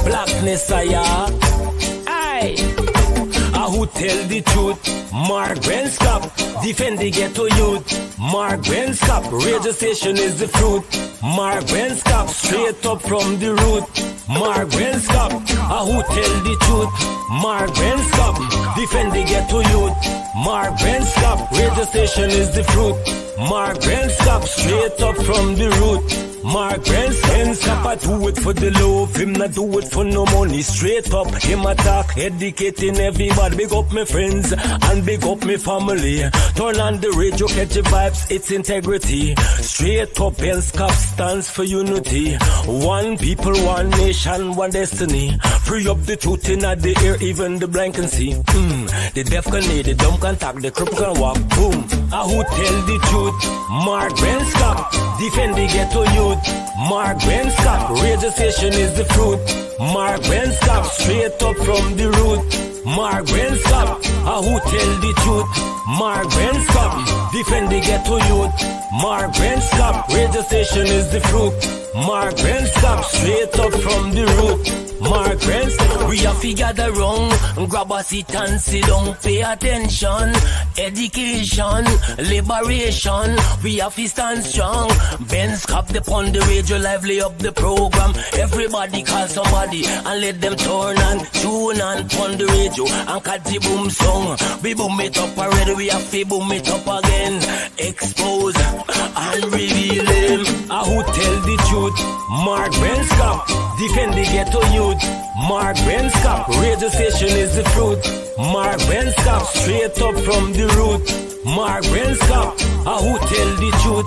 Blackness I aye. Who tell the truth? Mark Benskop, defend the ghetto youth. Mark Benskop, radio station is the fruit. Mark Benskop, straight up from the root. Mark Benskop, who tell the truth? Mark Benskop, defend the ghetto youth. Mark Benskop, radio station is the fruit. Mark Benskop, straight up from the root. Mark Benskop, I do it for the love, him not do it for no money. Straight up, him attack, educating everybody. Big up my friends and big up my family. Turn on the radio, catch the vibes, it's integrity. Straight up, Benskop stands for unity. One people, one nation, one destiny. Free up the truth in the air, even the blind can see. The deaf can hear, the dumb can talk, the cripple can walk. Boom. Who tell the truth? Mark Benskop, defend the ghetto youth. Mark Benskop, radio station is the fruit. Mark Benskop, straight up from the root. Mark Benskop, who tell the truth? Mark Benskop, defend the ghetto youth. Mark Benskop, radio station is the fruit. Mark Benskop, straight up from the root. Mark Benskop, we have to gather wrong, grab a seat and sit down, pay attention. Education, liberation, we have to stand strong. Benskop upon the radio, lively up the program. Everybody call somebody and let them turn and tune and pon the radio and catch the boom song. We boom it up already, we have to boom it up again. Expose and reveal him. Who tell the truth? Mark Benskop, defend the ghetto youth. Mark Benskop, radio station is the fruit. Mark Benskop, straight up from the root. Mark Benskop, who tell the truth?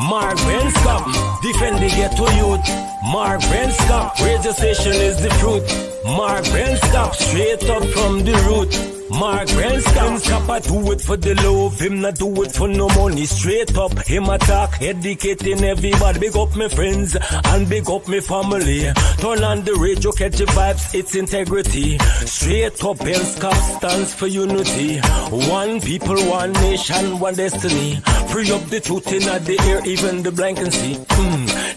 Mark Benskop, defend the ghetto youth. Mark Benskop, radio station is the fruit. Mark Benskop, straight up from the root. Mark Benskop, I do it for the love, him not do it for no money. Straight up, him attack, educating everybody. Big up my friends and big up my family. Turn on the radio, catch the vibes, it's integrity. Straight up, Benskop stands for unity. One people, one nation, one destiny. Free up the truth in the air, even the blind can see.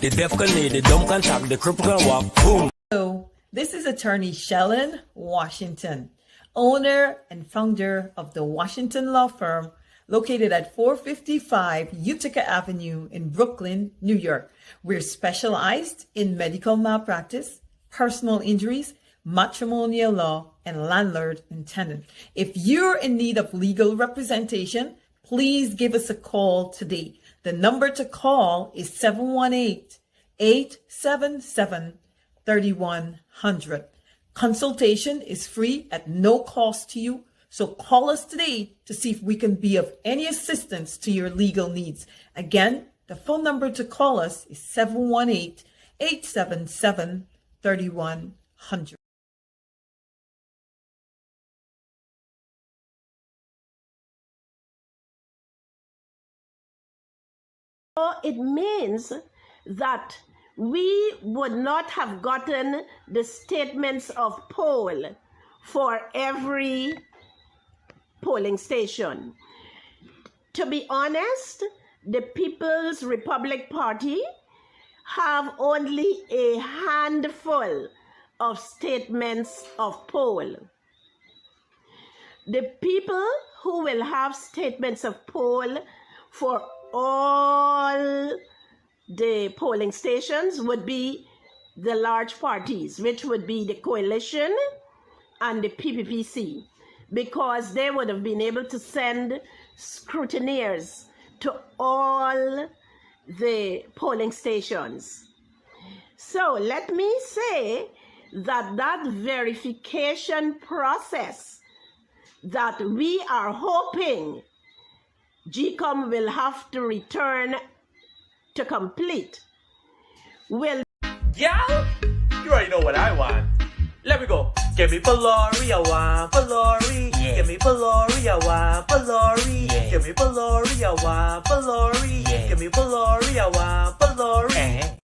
The deaf can hear, the dumb can talk, the cripple can walk. Boom. So, this is attorney Shellen Washington, owner and founder of the Washington Law Firm, located at 455 Utica Avenue in Brooklyn, New York. We're specialized in medical malpractice, personal injuries, matrimonial law, and landlord and tenant. If you're in need of legal representation, please give us a call today. The number to call is 718-877-3100. Consultation is free at no cost to you, so call us today to see if we can be of any assistance to your legal needs. Again, the phone number to call us is 718-877-3100. It means that we would not have gotten the statements of poll for every polling station. To be honest, the People's Republic Party have only a handful of statements of poll. The people who will have statements of poll for all the polling stations would be the large parties, which would be the coalition and the PPPC, because they would have been able to send scrutineers to all the polling stations. So let me say that that verification process that we are hoping GCOM will have to return to complete will... Yeah? You already know what I want. Let me go. Give me Polari, I want Polari. Yeah. Give me Polari, I want Polari. Yeah. Give me Polari, I want Polari. Yeah. Give me Polari, I want Polari.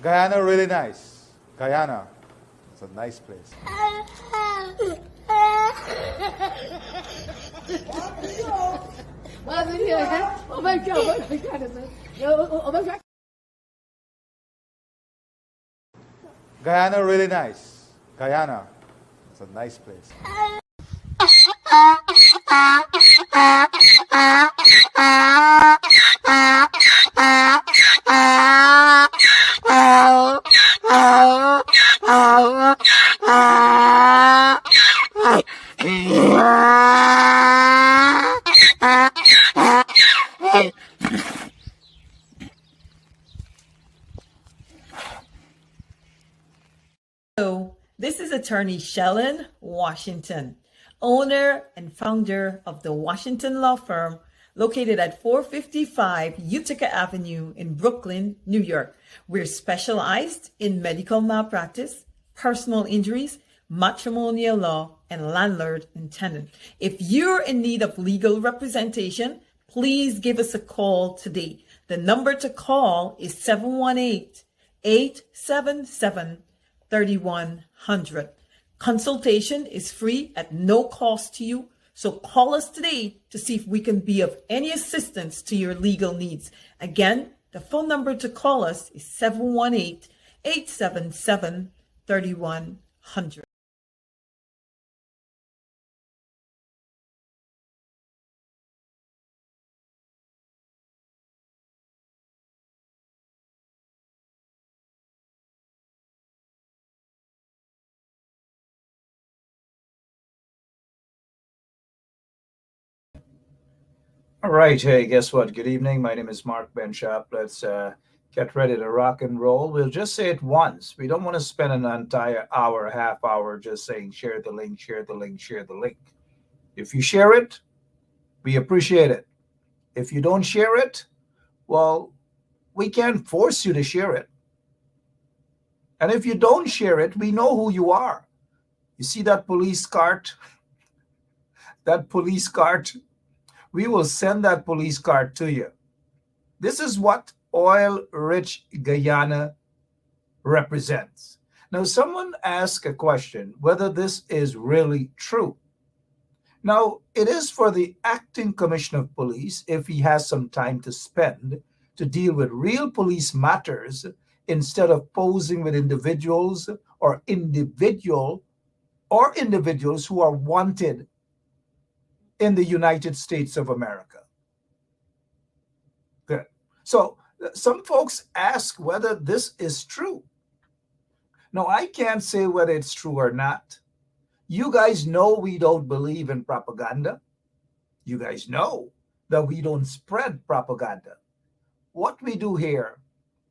Guyana, really nice. Guyana, it's a nice place. Oh my God, oh my God. Guyana really nice. Guyana. It's a nice place. Hello, this is attorney Shellen Washington, owner and founder of the Washington Law Firm located at 455 Utica Avenue in Brooklyn, New York. We're specialized in medical malpractice, personal injuries, matrimonial law, and landlord and tenant. If you're in need of legal representation, please give us a call today. The number to call is 718-877-3100. Consultation is free at no cost to you. So call us today to see if we can be of any assistance to your legal needs. Again, the phone number to call us is 718-877-3100. All right. Hey, guess what? Good evening. My name is Mark Benchop. Let's get ready to rock and roll. We'll just say it once. We don't want to spend an entire hour, half hour just saying share the link, share the link, share the link. If you share it, we appreciate it. If you don't share it, well, we can't force you to share it. And if you don't share it, we know who you are. You see that police cart? That police cart? We will send that police card to you. This is what oil-rich Guyana represents. Now, someone asked a question whether this is really true. Now, it is for the acting commissioner of police, if he has some time to spend, to deal with real police matters instead of posing with individuals who are wanted in the United States of America. Good. So some folks ask whether this is true. No, I can't say whether it's true or not. You guys know we don't believe in propaganda. You guys know that we don't spread propaganda. What we do here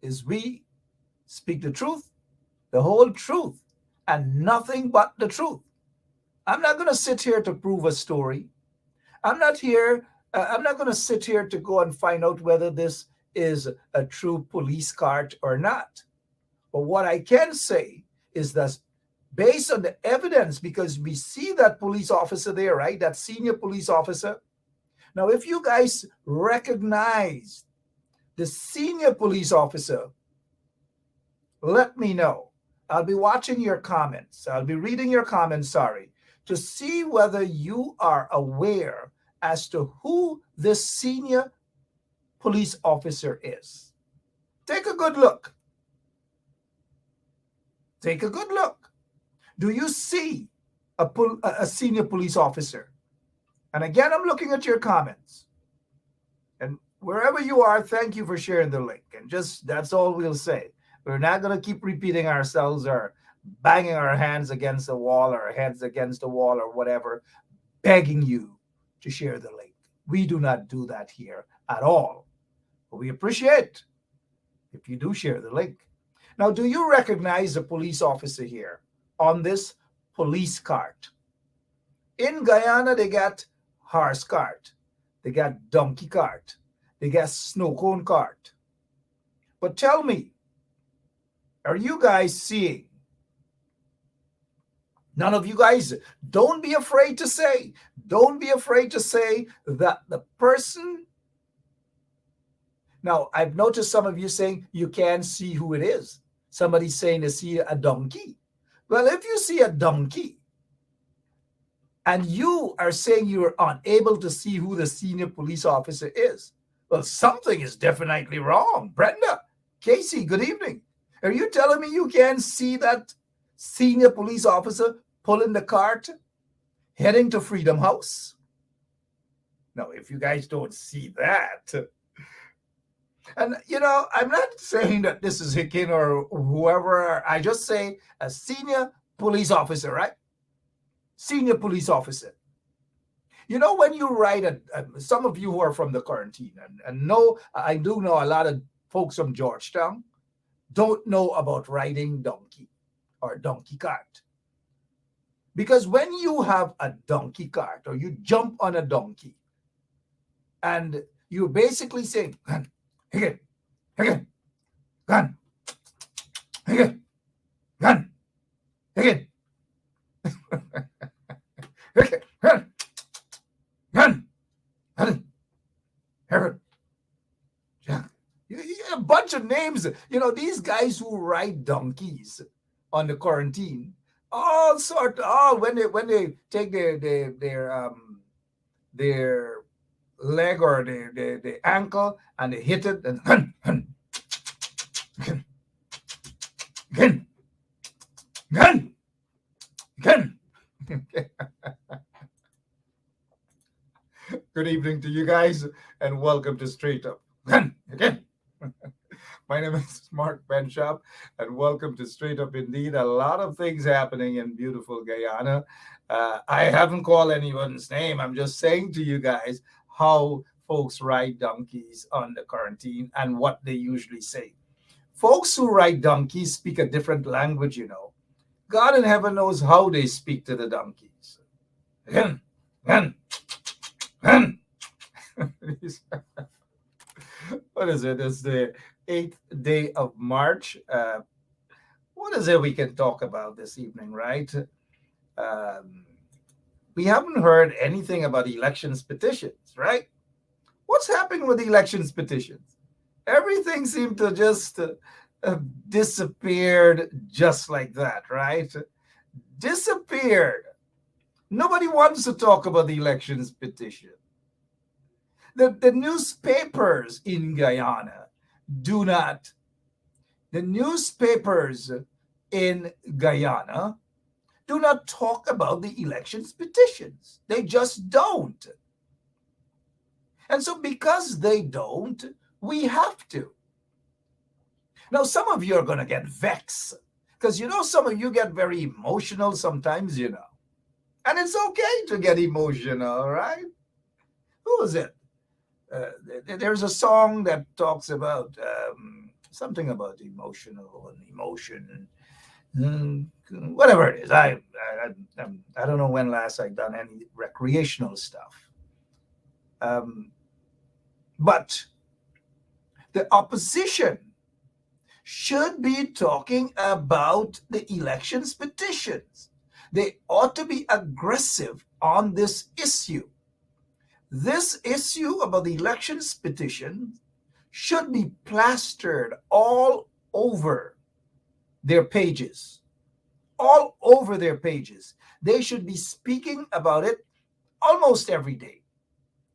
is we speak the truth, the whole truth, and nothing but the truth. I'm not going to sit here to prove a story. I'm not going to sit here to go and find out whether this is a true police cart or not. But what I can say is that based on the evidence, because we see that police officer there, right? That senior police officer. Now, if you guys recognize the senior police officer, let me know. I'll be watching your comments. I'll be reading your comments, to see whether you are aware as to who this senior police officer is. Take a good look. Take a good look. Do you see a senior police officer? And again, I'm looking at your comments. And wherever you are, thank you for sharing the link. And just that's all we'll say. We're not going to keep repeating ourselves or banging our hands against the wall or our heads against the wall or whatever, begging you to share the link. We do not do that here at all. But we appreciate if you do share the link. Now, do you recognize a police officer here on this police cart? In Guyana, they got horse cart. They got donkey cart. They got snow cone cart. But tell me, are you guys seeing? None of you guys, don't be afraid to say that the person. Now, I've noticed some of you saying you can't see who it is. Somebody's saying they see a donkey. Well, if you see a donkey and you are saying you're unable to see who the senior police officer is, well, something is definitely wrong. Brenda, Casey, good evening. Are you telling me you can't see that senior police officer pulling the cart heading to Freedom House? Now, if you guys don't see that, and I'm not saying that this is Hicken or whoever, I just say a senior police officer, right? Senior police officer. When you ride, some of you who are from the quarantine, and I do know a lot of folks from Georgetown don't know about riding donkey or donkey cart. Because when you have a donkey cart or you jump on a donkey and you're basically saying, gun, gun, gun, gun, gun, gun, gun, a bunch of names. These guys who ride donkeys on the quarantine, all when they take their leg or their ankle and they hit it and gun. Good evening to you guys and welcome to Straight Up. Again. My name is Mark Benshop and welcome to Straight Up Indeed. A lot of things happening in beautiful Guyana. I haven't called anyone's name. I'm just saying to you guys how folks ride donkeys on the quarantine and what they usually say. Folks who ride donkeys speak a different language, God in heaven knows how they speak to the donkeys. Again. What is it? It's the 8th day of March. What is it we can talk about this evening, right? We haven't heard anything about elections petitions, right? What's happening with elections petitions? Everything seemed to just disappeared just like that, right? Disappeared. Nobody wants to talk about the elections petition. The newspapers in Guyana do not. The newspapers in Guyana do not talk about the elections petitions. They just don't. And so because they don't, we have to. Now, some of you are going to get vexed because, some of you get very emotional sometimes, And it's okay to get emotional, right? Who is it? There's a song that talks about something about emotional and emotion and whatever it is. I don't know when last I've done any recreational stuff. But the opposition should be talking about the elections petitions. They ought to be aggressive on this issue. This issue about the elections petition should be plastered all over their pages. All over their pages. They should be speaking about it almost every day.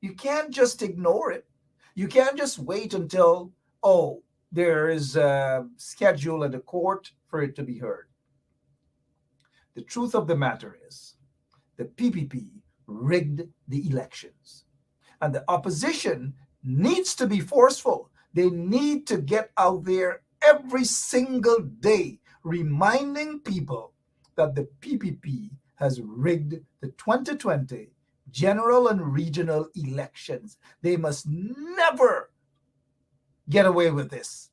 You can't just ignore it. You can't just wait until, there is a schedule at the court for it to be heard. The truth of the matter is, the PPP rigged the elections. And the opposition needs to be forceful. They need to get out there every single day, reminding people that the PPP has rigged the 2020 general and regional elections. They must never get away with this.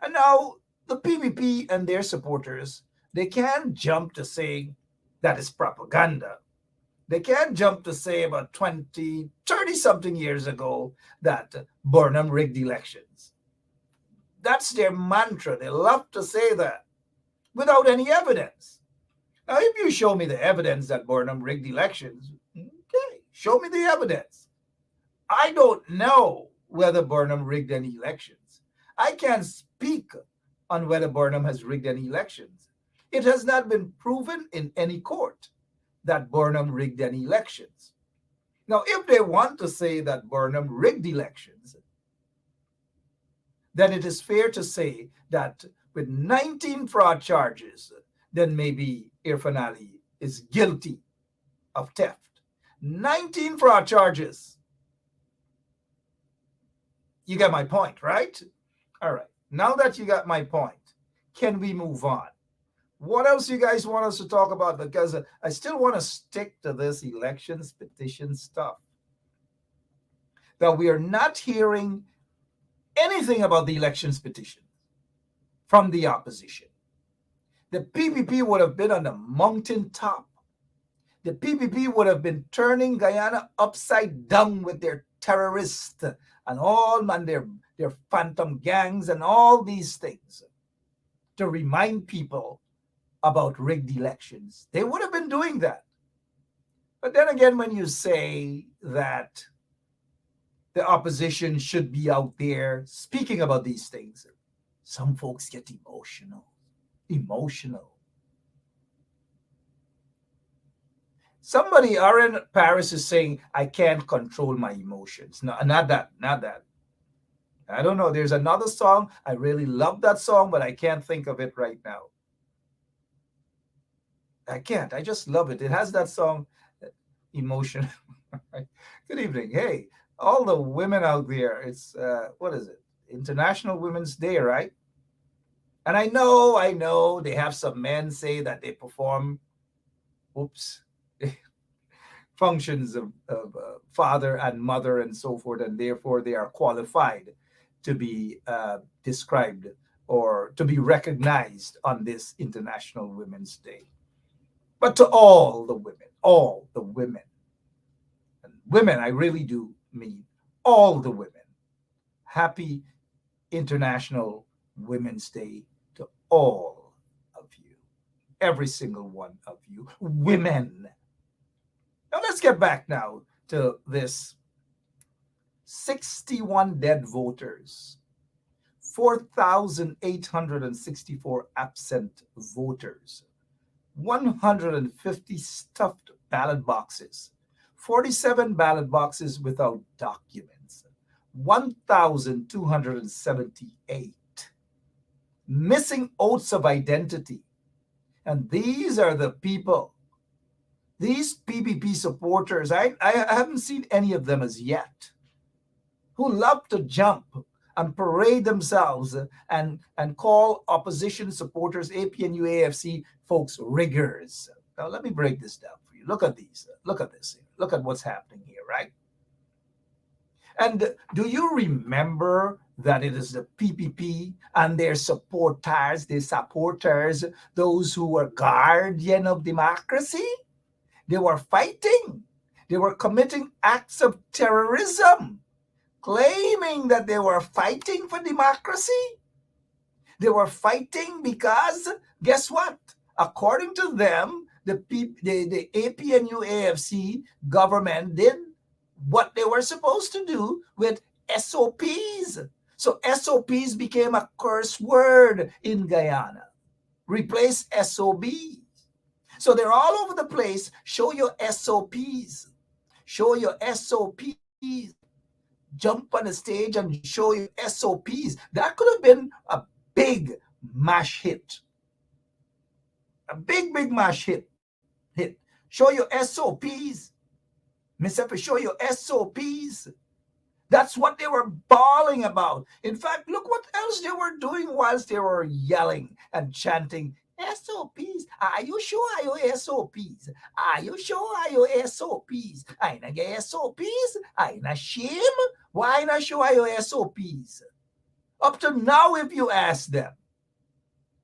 And now the PPP and their supporters, they can't jump to say that is propaganda. They can't jump to say about 20, 30-something years ago that Burnham rigged elections. That's their mantra. They love to say that without any evidence. Now, if you show me the evidence that Burnham rigged elections, okay, show me the evidence. I don't know whether Burnham rigged any elections. I can't speak on whether Burnham has rigged any elections. It has not been proven in any court that Burnham rigged any elections. Now, if they want to say that Burnham rigged elections, then it is fair to say that with 19 fraud charges, then maybe Irfan Ali is guilty of theft. 19 fraud charges. You get my point, right? All right. Now that you got my point, can we move on? What else you guys want us to talk about? Because I still want to stick to this elections petition stuff. That we are not hearing anything about the elections petition from the opposition. The PPP would have been on the mountaintop. The PPP would have been turning Guyana upside down with their terrorists and all and their phantom gangs and all these things to remind people about rigged elections. They would have been doing that. But then again, when you say that the opposition should be out there speaking about these things, some folks get emotional. Somebody, Aaron Paris, is saying, I can't control my emotions. No, not that. I don't know. There's another song. I really love that song, but I can't think of it right now. I can't. I just love it. It has that song, Emotion. Good evening. Hey, all the women out there. It's, what is it? International Women's Day, right? And I know they have some men say that they perform, functions of father and mother and so forth, and therefore they are qualified to be described or to be recognized on this International Women's Day. But to all the women, and women, I really do mean all the women, happy International Women's Day to all of you, every single one of you, women. Now let's get back now to this 61 dead voters, 4,864 absent voters, 150 stuffed ballot boxes, 47 ballot boxes without documents, 1,278 missing oaths of identity. And these are the people, these PPP supporters, I haven't seen any of them as yet, who love to jump and parade themselves and call opposition supporters, APNU, AFC folks, riggers. Now, let me break this down for you. Look at these. Look at this. Look at what's happening here, right? And do you remember that it is the PPP and their supporters, those who were guardian of democracy? They were fighting. They were committing acts of terrorism, claiming that they were fighting for democracy. They were fighting because, guess what? According to them, the APNU AFC government did what they were supposed to do with SOPs. So SOPs became a curse word in Guyana. Replace SOBs. So they're all over the place. Show your SOPs. Show your SOPs. Jump on the stage and show your SOPs. That could have been a big mash hit. A big mash hit. Show your SOPs. Miss Effie, show your SOPs. That's what they were bawling about. In fact, look what else they were doing whilst they were yelling and chanting, SOPs. Are you sure are your SOPs? Are you sure are your SOPs? I not get SOPs. I not shame. Why not show are your SOPs? Up to now, if you ask them,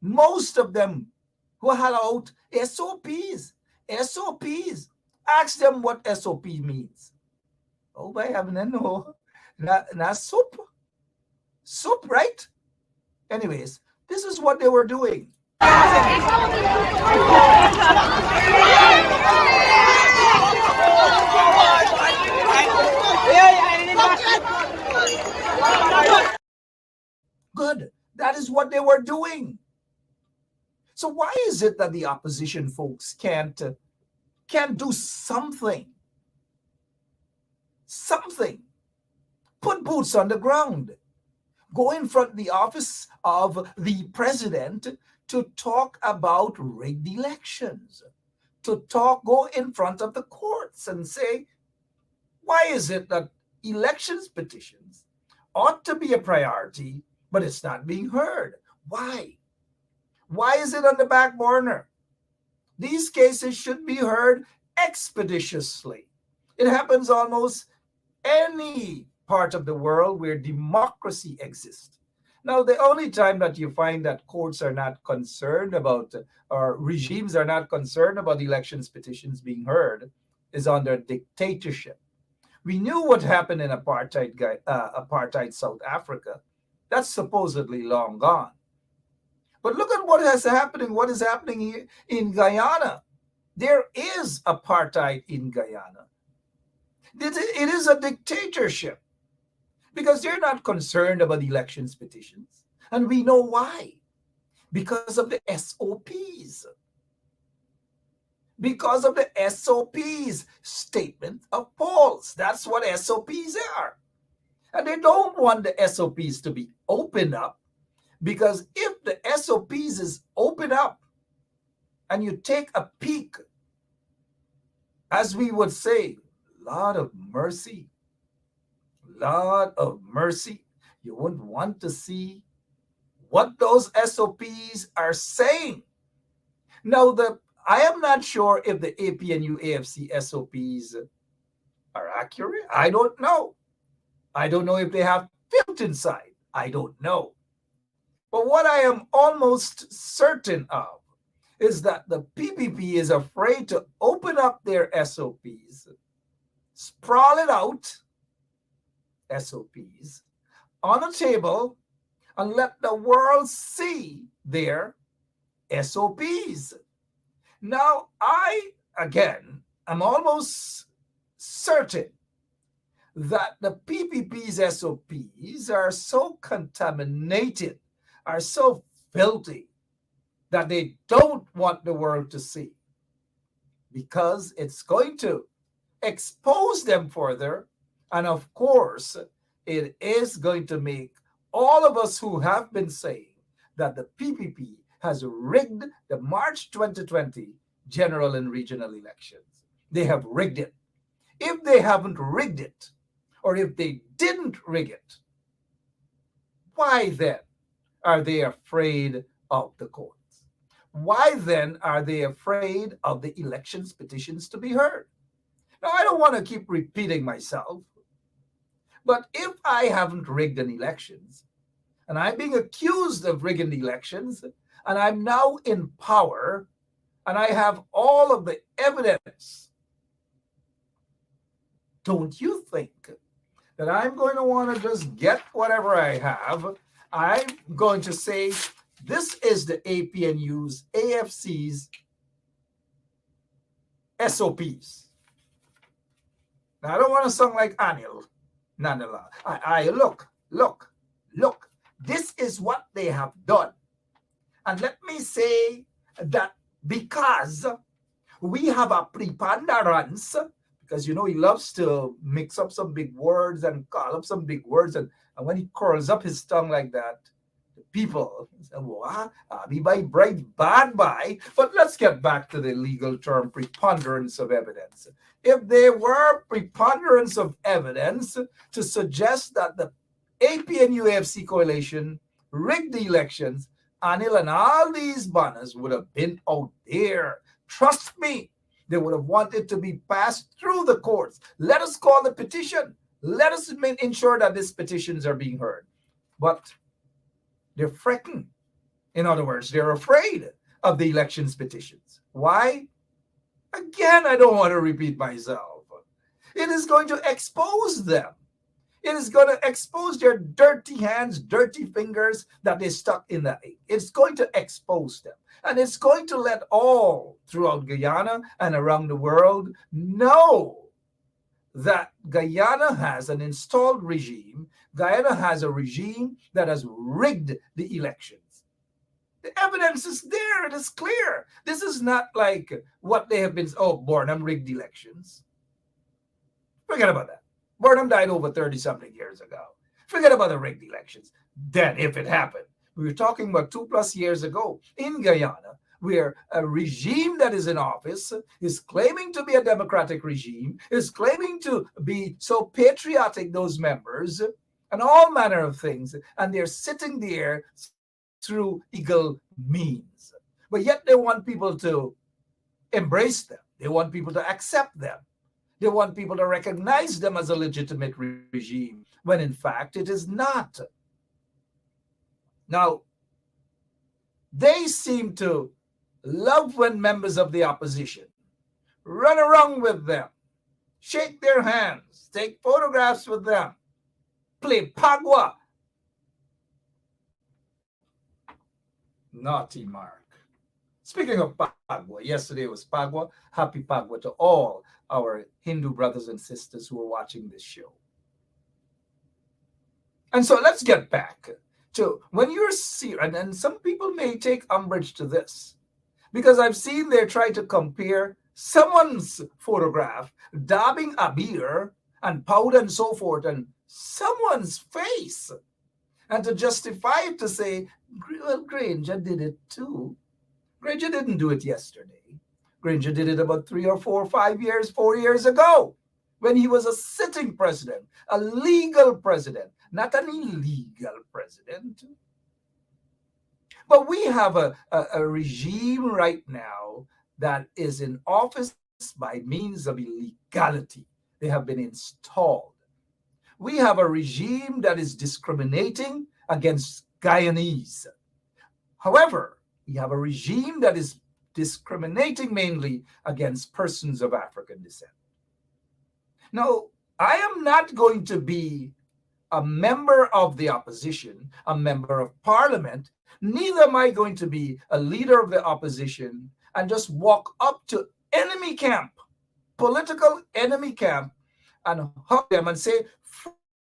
most of them who had out SOPs. SOPs. Ask them what SOP means. Oh, by heaven, no. Not soup. Soup, right? Anyways, this is what they were doing. Good. That is what they were doing. So why is it that the opposition folks can't do something? Something. Put boots on the ground. go in front of the office of the president to talk about rigged elections, go in front of the courts and say, why is it that elections petitions ought to be a priority, but it's not being heard? Why? Why is it on the back burner? These cases should be heard expeditiously. It happens almost any part of the world where democracy exists. Now, the only time that you find that courts are not concerned about, or regimes are not concerned about elections petitions being heard, is under dictatorship. We knew what happened in apartheid South Africa. That's supposedly long gone. But look at what is happening here in Guyana. There is apartheid in Guyana. It is a dictatorship because they're not concerned about elections petitions. And we know why. Because of the SOPs. Because of the SOPs, statement of polls. That's what SOPs are. And they don't want the SOPs to be opened up, because if the SOPs is open up and you take a peek, as we would say, Lord of mercy, you wouldn't want to see what those SOPs are saying. Now, I am not sure if the APNU AFC SOPs are accurate. I don't know. I don't know if they have filth inside. I don't know. But what I am almost certain of is that the PPP is afraid to open up their SOPs, sprawl it out, SOPs, on a table, and let the world see their SOPs. Now, I'm almost certain that the PPP's SOPs are so contaminated, are so filthy, that they don't want the world to see, because it's going to expose them further. And of course, it is going to make all of us who have been saying that the PPP has rigged the March 2020 general and regional elections. They have rigged it. If they haven't rigged it, or if they didn't rig it, why then are they afraid of the courts? Why then are they afraid of the elections petitions to be heard? Now, I don't want to keep repeating myself, but if I haven't rigged an elections, and I'm being accused of rigging the elections, and I'm now in power, and I have all of the evidence, don't you think that I'm going to want to just get whatever I have? I'm going to say, this is the APNU's, AFC's SOPs. Now, I don't want to sound like Anil. Nonetheless, look. This is what they have done. And let me say that because we have a preponderance, because he loves to mix up some big words and call up some big words, and when he curls up his tongue like that, the people say, be by bright bad by. But let's get back to the legal term preponderance of evidence. If there were preponderance of evidence to suggest that the APNU-AFC coalition rigged the elections, Anil and all these banners would have been out there. Trust me, they would have wanted to be passed through the courts. Let us call the petition. Let us ensure that these petitions are being heard. But they're fretting. In other words, they're afraid of the elections petitions. Why? Again, I don't want to repeat myself. It is going to expose them. It is going to expose their dirty hands, dirty fingers that they stuck in the ink. It's going to expose them. And it's going to let all throughout Guyana and around the world know that Guyana has an installed regime. Guyana has a regime that has rigged the elections. The evidence is there. It is clear. This is not like what they have been, Burnham rigged elections. Forget about that. Burnham died over 30-something years ago. Forget about the rigged elections. Then, if it happened, we were talking about 2+ years ago in Guyana, where a regime that is in office is claiming to be a democratic regime, is claiming to be so patriotic, those members, and all manner of things, and they're sitting there through illegal means. But yet they want people to embrace them. They want people to accept them. They want people to recognize them as a legitimate regime, when in fact it is not. Now, they seem to love when members of the opposition run around with them, shake their hands, take photographs with them, play pagua. Naughty Mark. Speaking of pagua, yesterday was pagua. Happy pagua to all our Hindu brothers and sisters who are watching this show. And so let's get back to when you're serious, and some people may take umbrage to this, because I've seen they try to compare someone's photograph, dabbing a beer and powder and so forth, and someone's face, and to justify it to say, well, Granger did it too. Granger didn't do it yesterday. Granger did it about 3 or 4 or 5 years, 4 years ago, when he was a sitting president, a legal president, not an illegal president. But we have a regime right now that is in office by means of illegality. They have been installed. We have a regime that is discriminating against Guyanese. However, we have a regime that is discriminating mainly against persons of African descent. Now, I am not going to be a member of the opposition, a member of parliament, neither am I going to be a leader of the opposition and just walk up to enemy camp, political enemy camp, and hug them and say,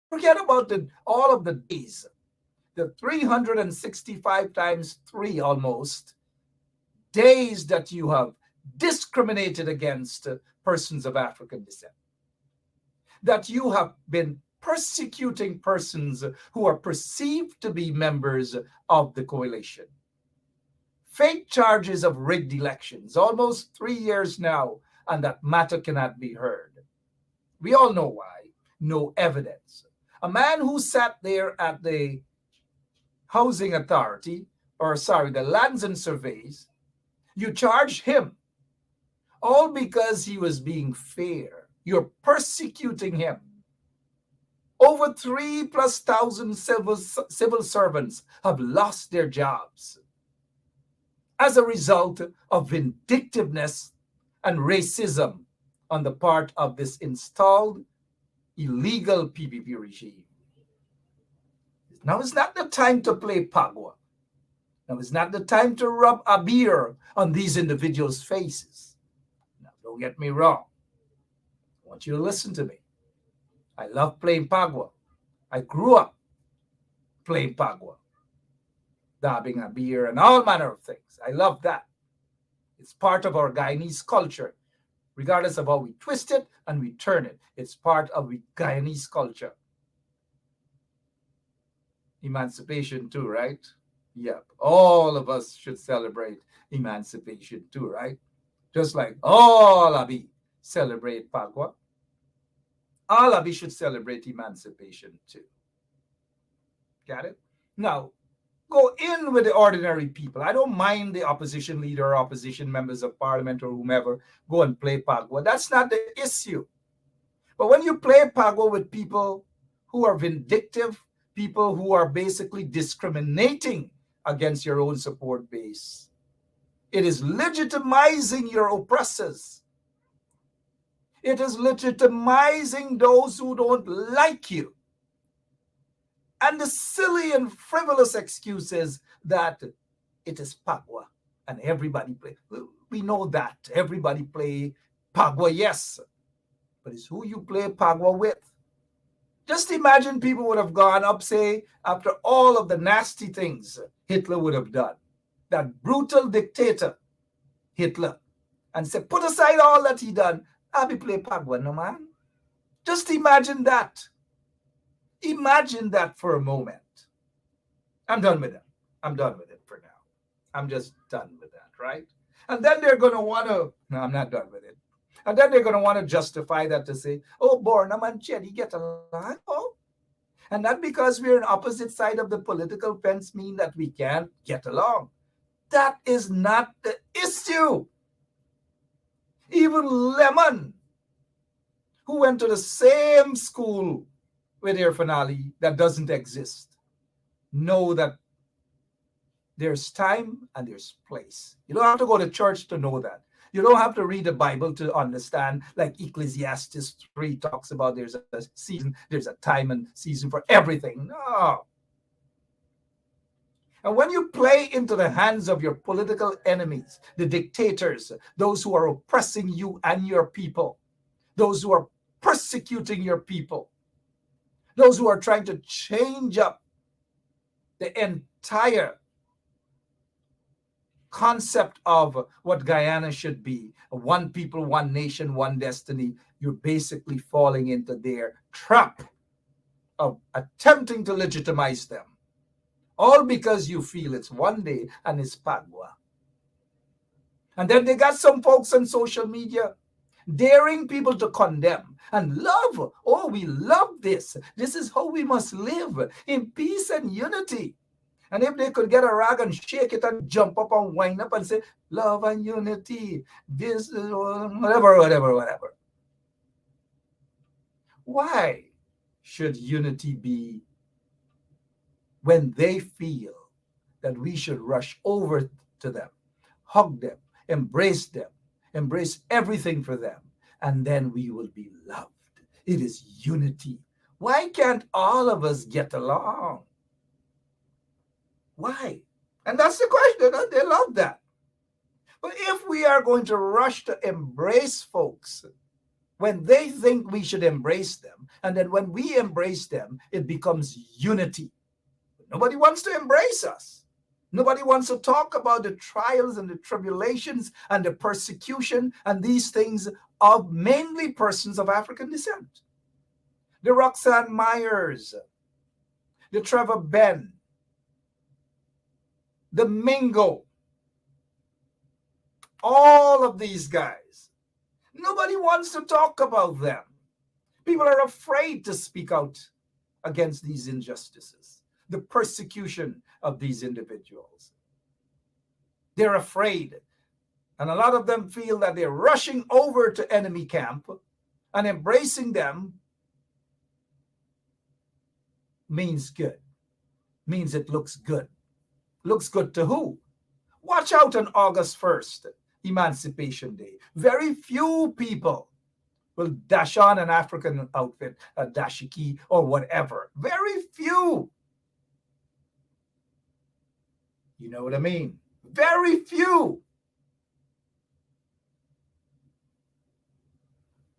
forget about all of the days, the 365 times 3 almost, days that you have discriminated against persons of African descent, that you have been persecuting persons who are perceived to be members of the coalition. Fake charges of rigged elections, almost 3 years now, and that matter cannot be heard. We all know why. No evidence. A man who sat there at the housing authority, the lands and surveys, you charge him, all because he was being fair. You're persecuting him. Over 3,000+ civil servants have lost their jobs as a result of vindictiveness and racism on the part of this installed illegal PPP regime. Now is not the time to play pagua. Now is not the time to rub a beer on these individuals' faces. Now, don't get me wrong. I want you to listen to me. I love playing pagua. I grew up playing pagua, dabbing a beer and all manner of things. I love that. It's part of our Guyanese culture, regardless of how we twist it and we turn it. It's part of the Guyanese culture. Emancipation too, right? Yep. All of us should celebrate emancipation too, right? Just like all Abi celebrate pagua, all Abi should celebrate emancipation too. Got it? Now, go in with the ordinary people. I don't mind the opposition leader or opposition members of parliament or whomever go and play pagua. That's not the issue. But when you play pagua with people who are vindictive, people who are basically discriminating against your own support base, it is legitimizing your oppressors. It is legitimizing those who don't like you. And the silly and frivolous excuses that it is pagua and everybody play. We know that everybody play pagua, yes, but it's who you play pagua with. Just imagine people would have gone up, say, after all of the nasty things Hitler would have done, that brutal dictator Hitler, and said, put aside all that he done, I'll be play pagua, no man. Just imagine that. Imagine that for a moment. I'm done with it. I'm done with it for now. I'm just done with that, right? And then they're going to want to, no, I'm not done with it. And then they're going to want to justify that to say, oh, Borna and Chetty get along. Oh. And not because we're on opposite side of the political fence mean that we can't get along. That is not the issue. Even Lemon, who went to the same school with Irfan that doesn't exist, know that there's time and there's place. You don't have to go to church to know that. You don't have to read the Bible to understand, like Ecclesiastes 3 talks about there's a season, there's a time and season for everything. No. And when you play into the hands of your political enemies, the dictators, those who are oppressing you and your people, those who are persecuting your people, those who are trying to change up the entire concept of what Guyana should be, one people, one nation, one destiny, you're basically falling into their trap of attempting to legitimize them. All because you feel it's one day and it's Pagua. And then they got some folks on social media daring people to condemn and love. Oh, we love this. This is how we must live, in peace and unity. And if they could get a rag and shake it and jump up and wind up and say, love and unity, this is whatever. Why should unity be when they feel that we should rush over to them, hug them, embrace everything for them, and then we will be loved? It is unity. Why can't all of us get along? Why? And that's the question. They love that. But if we are going to rush to embrace folks when they think we should embrace them, and then when we embrace them, it becomes unity. Nobody wants to embrace us. Nobody wants to talk about the trials and the tribulations and the persecution and these things of mainly persons of African descent. The Roxanne Myers, the Trevor Ben, the Mingo, all of these guys. Nobody wants to talk about them. People are afraid to speak out against these injustices, the persecution of these individuals. They're afraid. And a lot of them feel that they're rushing over to enemy camp and embracing them means good, means it looks good. Looks good to who? Watch out on August 1st, Emancipation Day. Very few people will dash on an African outfit, a dashiki or whatever. Very few. You know what I mean? Very few.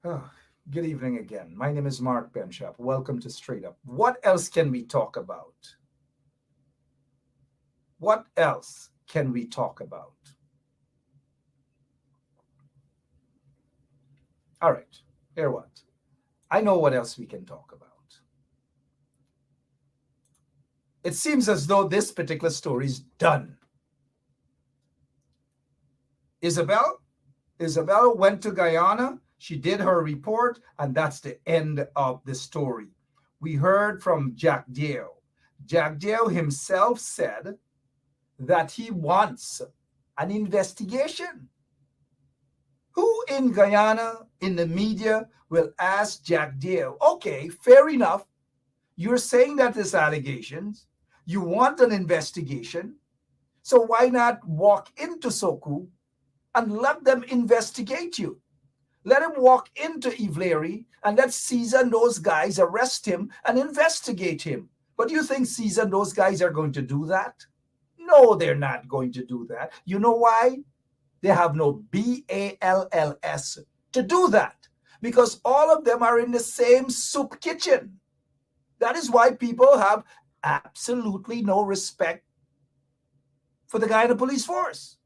Oh, good evening again. My name is Mark Benshop. Welcome to Straight Up. What else can we talk about? What else can we talk about? All right, here what? I know what else we can talk about. It seems as though this particular story is done. Isabel went to Guyana. She did her report, and that's the end of the story. We heard from Jack Dale. Jack Dale himself said that he wants an investigation. Who in Guyana, in the media, will ask Jack Dale, okay, fair enough. You're saying that there's allegations. You want an investigation. So why not walk into Soku and let them investigate you? Let him walk into Ivleri and let Caesar and those guys arrest him and investigate him. But do you think Caesar and those guys are going to do that? No, they're not going to do that. You know why? They have no BALLS to do that, because all of them are in the same soup kitchen. That is why people have absolutely no respect for the Guyana police force.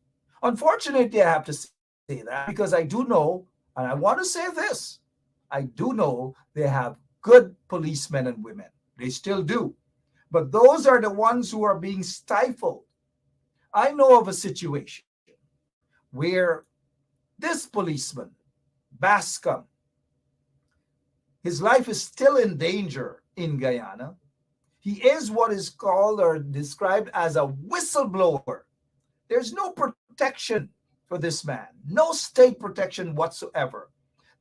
Unfortunately, I have to say that because I do know, and I want to say this, I do know they have good policemen and women. They still do. But those are the ones who are being stifled. I know of a situation where this policeman, Bascom, his life is still in danger in Guyana. He is what is called or described as a whistleblower. There's no protection for this man, no state protection whatsoever.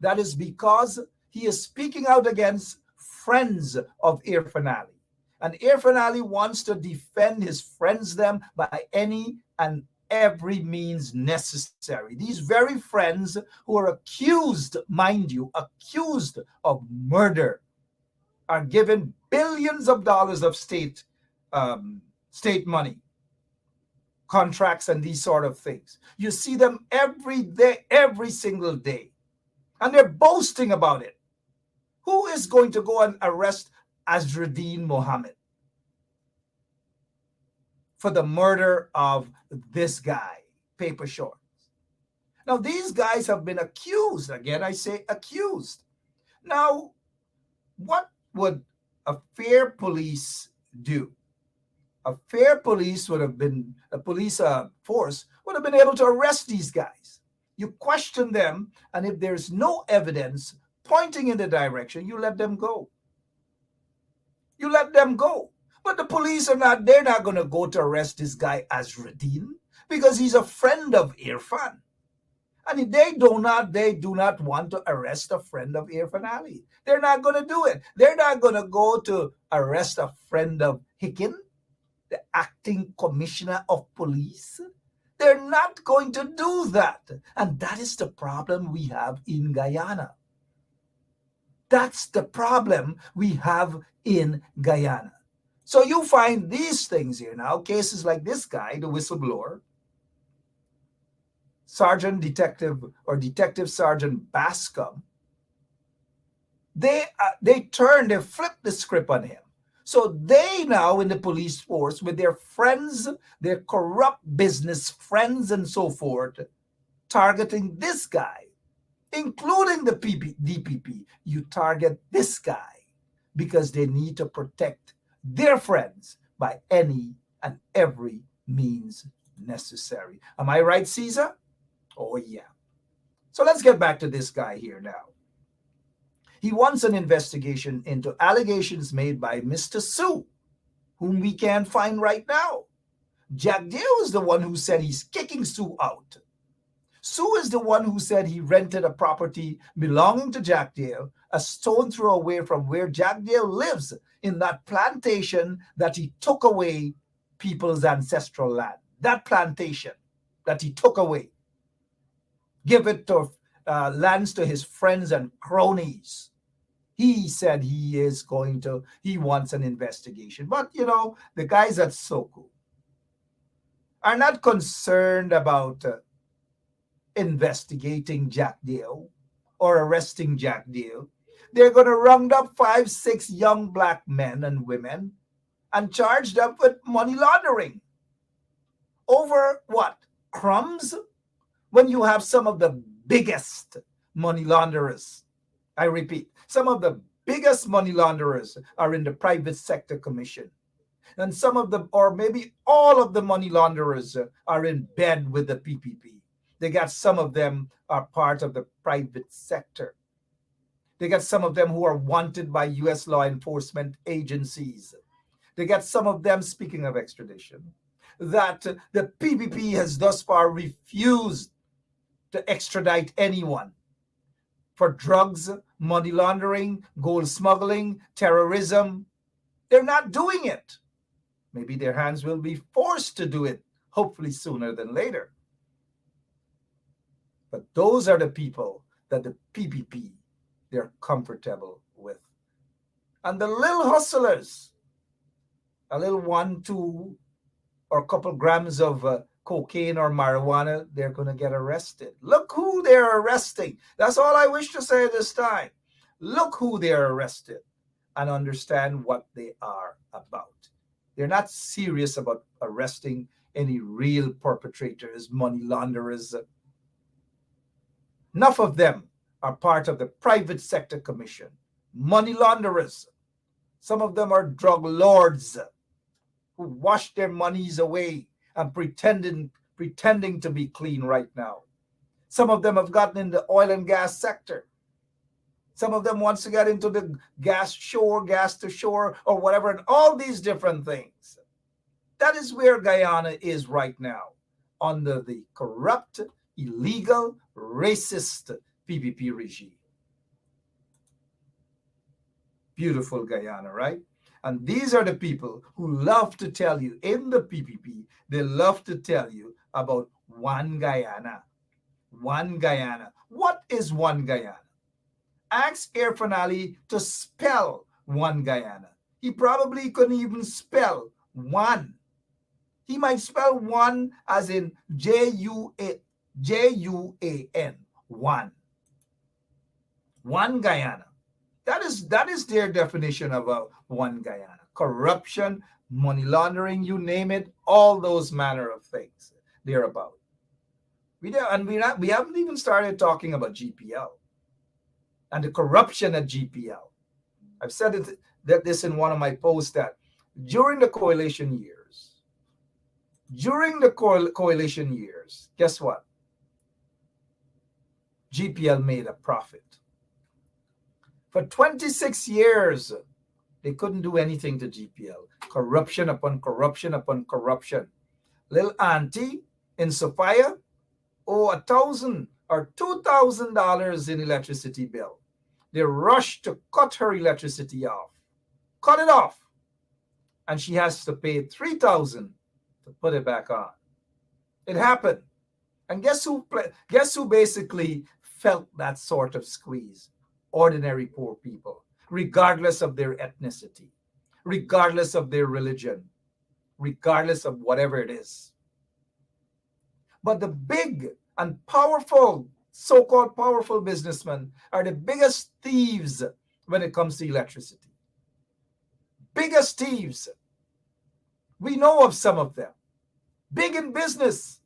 That is because he is speaking out against friends of Irfan Ali. And Irfan Ali wants to defend his friends them by any and every means necessary. These very friends who are accused, mind you, accused of murder, are given billions of dollars of state money, contracts, and these sort of things. You see them every day, every single day, and they're boasting about it. Who is going to go and arrest Azruddin Mohammed for the murder of this guy, Paper Shorts? Now, these guys have been accused. Again, I say accused. Now, what would a fair police do? A fair police would have been, a police force would have been able to arrest these guys. You question them, and if there's no evidence pointing in the direction, you let them go. You let them go. But the police are not, they're not going to go to arrest this guy Azruddin because he's a friend of Irfan. And they do not want to arrest a friend of Irfan Ali. They're not going to do it. They're not going to go to arrest a friend of Hicken, the acting commissioner of police. They're not going to do that. And that is the problem we have in Guyana. That's the problem we have in Guyana. So you find these things here now, cases like this guy, the whistleblower, Sergeant Detective or Detective Sergeant Bascom, they flipped the script on him. So they now in the police force with their friends, their corrupt business friends and so forth, targeting this guy, including the DPP. You target this guy because they need to protect their friends by any and every means necessary. Am I right, Caesar? Oh, yeah. So let's get back to this guy here now. He wants an investigation into allegations made by Mr. Sue, whom we can't find right now. Jack Dale is the one who said he's kicking Sue out. Sue is the one who said he rented a property belonging to Jack Dale, a stone throw away from where Jack Dale lives, in that plantation that he took away people's ancestral land. That plantation that he took away. Give it to lands to his friends and cronies. He said he wants an investigation. But, the guys at Soku are not concerned about investigating Jack Dale or arresting Jack Dale. They're going to round up 5-6 young black men and women and charge them with money laundering. Over what? Crumbs? When you have some of the biggest money launderers, I repeat, some of the biggest money launderers are in the private sector commission. And some of them, or maybe all of the money launderers are in bed with the PPP. They got some of them are part of the private sector. They got some of them who are wanted by U.S. law enforcement agencies. They got some of them, speaking of extradition, that the PPP has thus far refused to extradite anyone for drugs, money laundering, gold smuggling, terrorism. They're not doing it. Maybe their hands will be forced to do it, hopefully sooner than later. But those are the people that the PPP, they're comfortable with. And the little hustlers, a little 1, 2, or a couple grams of cocaine or marijuana, they're going to get arrested. Look who they're arresting. That's all I wish to say this time. Look who they're arrested and understand what they are about. They're not serious about arresting any real perpetrators, money launderers. Enough of them are part of the private sector commission. Money launderers. Some of them are drug lords who wash their monies away and pretending to be clean right now. Some of them have gotten in the oil and gas sector. Some of them wants to get into the gas to shore, or whatever, and all these different things. That is where Guyana is right now, under the corrupt, illegal, racist PPP regime. Beautiful Guyana, right? And these are the people who love to tell you in the PPP, they love to tell you about one Guyana. One Guyana. What is one Guyana? Ask Air Finale to spell one Guyana. He probably couldn't even spell one. He might spell one as in J-U-A-N, one. One Guyana. That is their definition of a one Guyana. Corruption, money laundering, you name it, all those manner of things they're about. We haven't even started talking about GPL and the corruption at GPL. I've said this in one of my posts, that during the coalition years, guess what? GPL made a profit. For 26 years, they couldn't do anything to GPL. Corruption upon corruption upon corruption. Little auntie in Sophia owe $1,000 or $2,000 in electricity bill. They rushed to cut her electricity off. Cut it off. And she has to pay $3,000 to put it back on. It happened. And guess who basically felt that sort of squeeze? Ordinary poor people, regardless of their ethnicity, regardless of their religion, regardless of whatever it is. But the big and powerful, so-called powerful businessmen are the biggest thieves when it comes to electricity. Biggest thieves. We know of some of them. Big in business.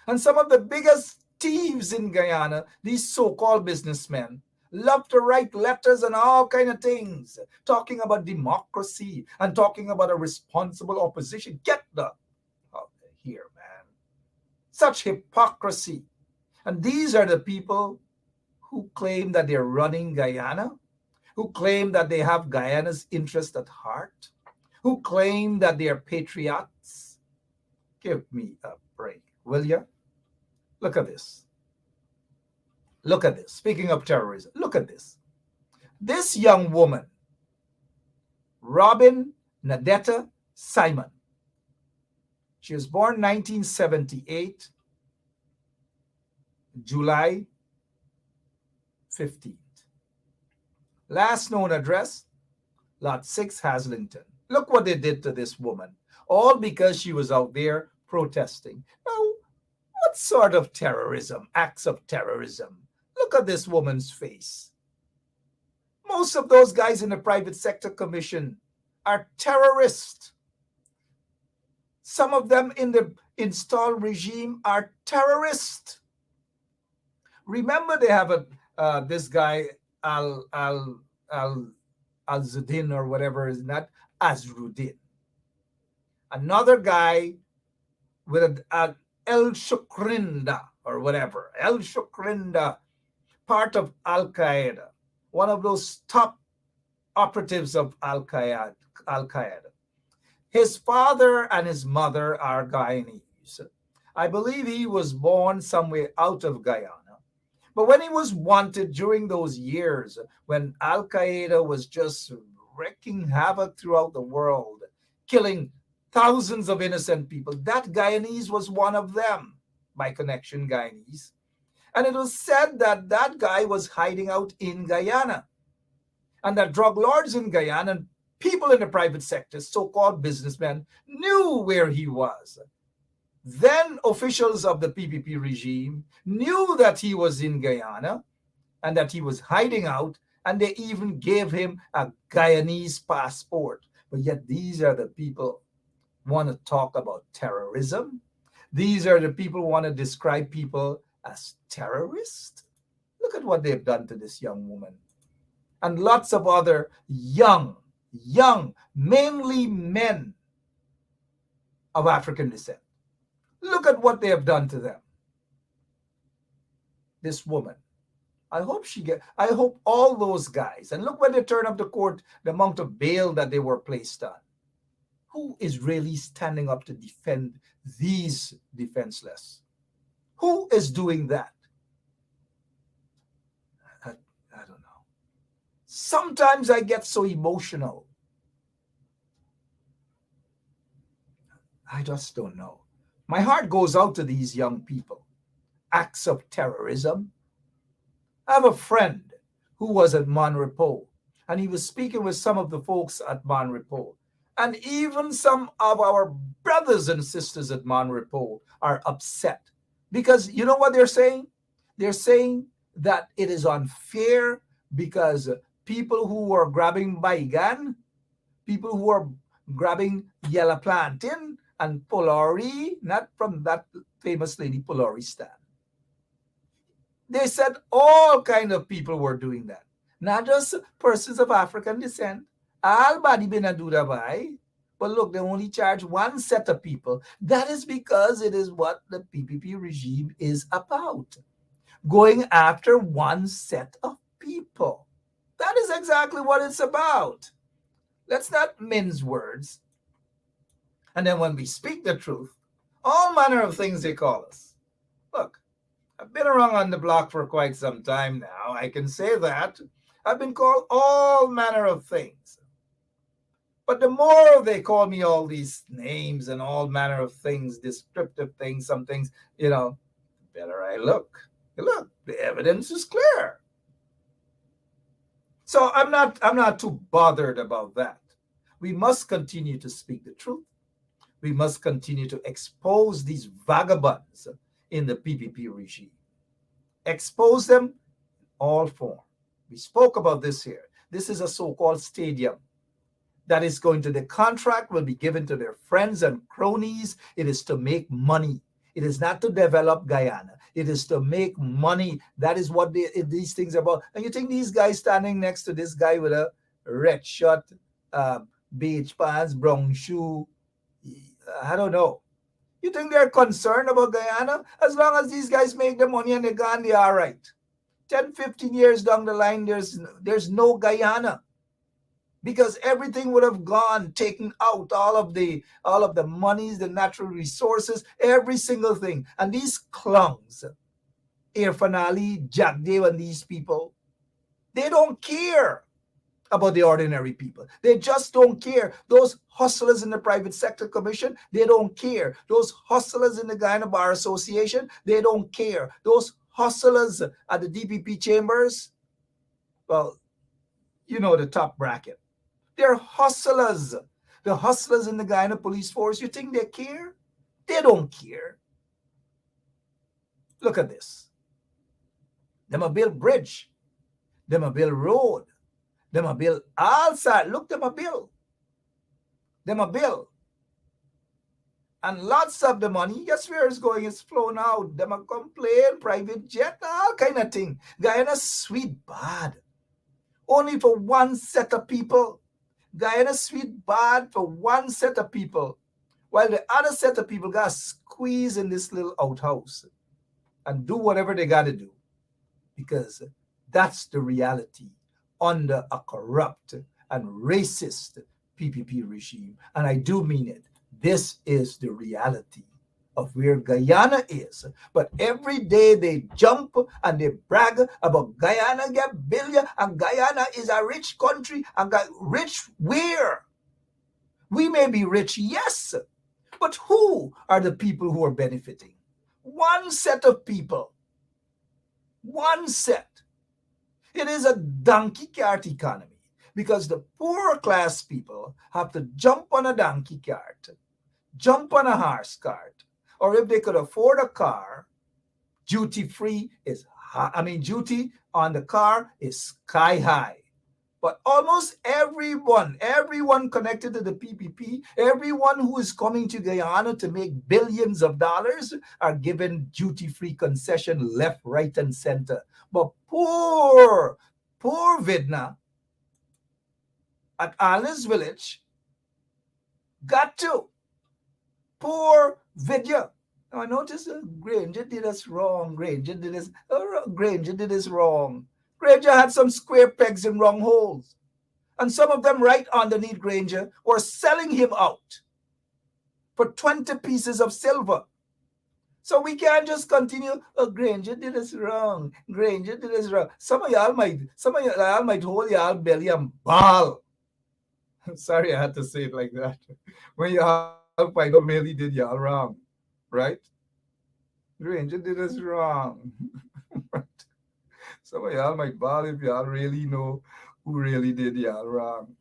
And some of the biggest thieves in Guyana, these so-called businessmen, love to write letters and all kind of things, talking about democracy and talking about a responsible opposition. Get the out here, man. Such hypocrisy. And these are the people who claim that they're running Guyana, who claim that they have Guyana's interest at heart, who claim that they are patriots. Give me a break, will you? Look at this. Look at this. Speaking of terrorism, look at this. This young woman, Robin Nadetta Simon, she was born 1978, July 15th. Last known address, Lot 6, Haslington. Look what they did to this woman, all because she was out there protesting. Now, what sort of terrorism, acts of terrorism? Look at this woman's face. Most of those guys in the private sector commission are terrorists. Some of them in the installed regime are terrorists. Remember, they have this guy Al-Zudin or whatever is not Azruddin. Another guy with El Shukrinda or whatever. El Shukrinda, part of Al-Qaeda, one of those top operatives of Al-Qaeda. His father and his mother are Guyanese. I believe he was born somewhere out of Guyana. But when he was wanted during those years when Al-Qaeda was just wreaking havoc throughout the world, killing thousands of innocent people, that Guyanese was one of them, by connection Guyanese. And it was said that that guy was hiding out in Guyana, and that drug lords in Guyana and people in the private sector, so-called businessmen, knew where he was. Then officials of the PPP regime knew that he was in Guyana and that he was hiding out, and they even gave him a Guyanese passport. But yet these are the people who want to talk about terrorism. These are the people who want to describe people as terrorists. Look at what they've done to this young woman and lots of other young young, mainly men of African descent. Look at what they have done to them. This woman. I hope all those guys, and look when they turn up to court, the amount of bail that they were placed on. Who is really standing up to defend these defenseless? Who is doing that? I don't know. Sometimes I get so emotional. I just don't know. My heart goes out to these young people. Acts of terrorism. I have a friend who was at Monrepo, and he was speaking with some of the folks at Monrepo. And even some of our brothers and sisters at Monrepo are upset. Because you know what they're saying? They're saying that it is unfair because people who are grabbing baigan, people who are grabbing yellow plantain and Polari, not from that famous lady Polaristan. They said all kind of people were doing that. Not just persons of African descent. All body been do that by. But look, they only charge one set of people. That is because it is what the PPP regime is about. Going after one set of people. That is exactly what it's about. Let's not mince words. And then when we speak the truth, all manner of things they call us. Look, I've been around on the block for quite some time now. I can say that. I've been called all manner of things. But the more they call me all these names and all manner of things, descriptive things, some things, the better I look. Look, the evidence is clear. So I'm not too bothered about that. We must continue to speak the truth. We must continue to expose these vagabonds in the PPP regime. Expose them in all form. We spoke about this here. This is a so-called stadium that is going to, the contract will be given to their friends and cronies. It is to make money. It is not to develop Guyana. It is to make money. That is what these things are about. And you think these guys standing next to this guy with a red shirt, beige pants, brown shoe, I don't know. You think they're concerned about Guyana? As long as these guys make the money and they're gone, they're all right. 10, 15 years down the line, there's no Guyana. Because everything would have gone, taken out, all of the monies, the natural resources, every single thing. And these clowns, Irfan Ali, Jack Dave, and these people, they don't care about the ordinary people. They just don't care. Those hustlers in the Private Sector Commission, they don't care. Those hustlers in the Guyana Bar Association, they don't care. Those hustlers at the DPP chambers, well, the top bracket. They're hustlers. The hustlers in the Guyana Police Force, you think they care? They don't care. Look at this. Them a build bridge. Them a build road. Them a build all side. Look, them a build. Them a build. And lots of the money, guess where it's going? It's flown out. Them a complain, private jet, all kind of thing. Guyana sweet bad. Only for one set of people. Guyana sweet bad for one set of people, while the other set of people got squeezed in this little outhouse and do whatever they got to do, because that's the reality under a corrupt and racist PPP regime. And I do mean it. This is the reality of where Guyana is. But every day they jump and they brag about Guyana get billion and Guyana is a rich country. And rich where? We may be rich, yes, but who are the people who are benefiting? One set of people. One set. It is a donkey cart economy because the poor class people have to jump on a donkey cart, jump on a horse cart, or if they could afford a car, duty on the car is sky high. But almost everyone connected to the PPP, everyone who is coming to Guyana to make billions of dollars are given duty-free concession left, right, and center. But poor Vidna, at Allen's Village. Got to. Poor video. Now I noticed Granger did us wrong. Granger did us wrong. Granger had some square pegs in wrong holes. And some of them right underneath Granger were selling him out for 20 pieces of silver. So we can't just continue. Oh, Granger did us wrong. Granger did us wrong. Some of y'all might hold y'all belly and ball. Sorry, I had to say it like that. When y'all find out really did y'all wrong, right? Granger did us wrong. Some of y'all might ball if y'all really know who really did y'all wrong.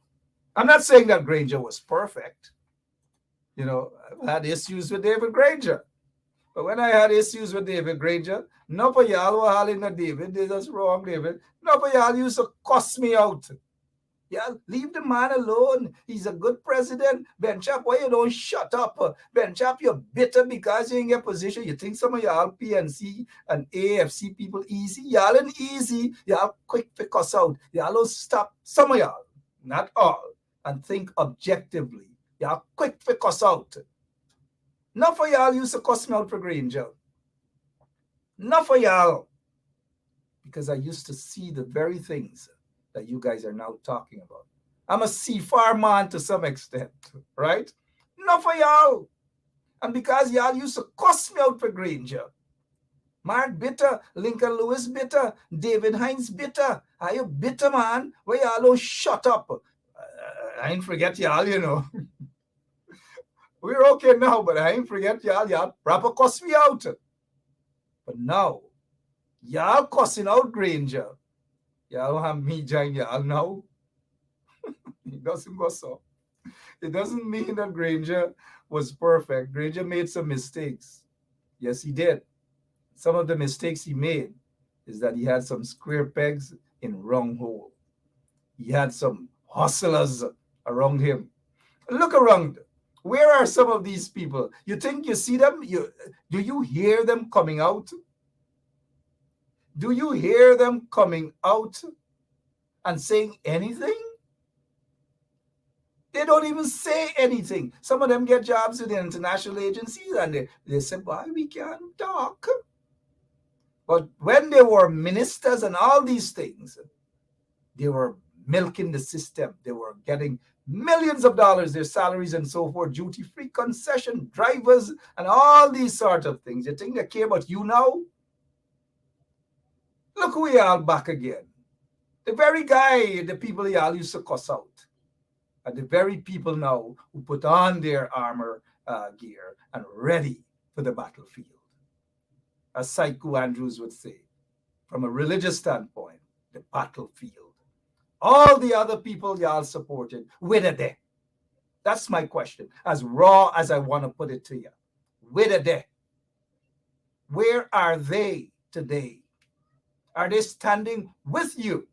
I'm not saying that Granger was perfect. You know, I've had issues with David Granger. But when I had issues with David Granger, none of y'all were hollering that David did us wrong, David. None of y'all used to cuss me out. Yeah, leave the man alone. He's a good president. Ben Chap, why you don't shut up? Ben Chap, you're bitter because you're in your position. You think some of y'all PNC and AFC people easy? Y'all ain't easy. Y'all quick to cuss out. Y'all don't stop. Some of y'all, not all, and think objectively. Y'all quick to cuss out. Enough of y'all used to cuss me out for Granger. Enough of y'all. Because I used to see the very things that you guys are now talking about. I'm a seafar man to some extent, right? Enough of y'all. And because y'all used to cuss me out for Granger. Mark bitter, Lincoln Lewis bitter, David Hines bitter. Are you bitter, man? Where y'all don't shut up? I ain't forget y'all, you know. We're okay now, but I ain't forget y'all proper cuss me out. But now, y'all cussing out Granger. Y'all don't have me join y'all now. It doesn't go so. It doesn't mean that Granger was perfect. Granger made some mistakes. Yes, he did. Some of the mistakes he made is that he had some square pegs in wrong hole. He had some hustlers around him. Look around. Where are some of these people? You think you see them? Do you hear them coming out? Do you hear them coming out and saying anything? They don't even say anything. Some of them get jobs in the international agencies and they say, why we can't talk? But when they were ministers and all these things, they were milking the system. They were getting millions of dollars, their salaries and so forth, duty-free concession, drivers, and all these sort of things. You think they care about you now? Look who y'all back again. The very guy, the people y'all used to cuss out, are the very people now who put on their armor gear and ready for the battlefield. As Saiku Andrews would say, from a religious standpoint, the battlefield. All the other people y'all supported, where are they? That's my question. As raw as I want to put it to you. Where are they? Where are they today? Are they standing with you?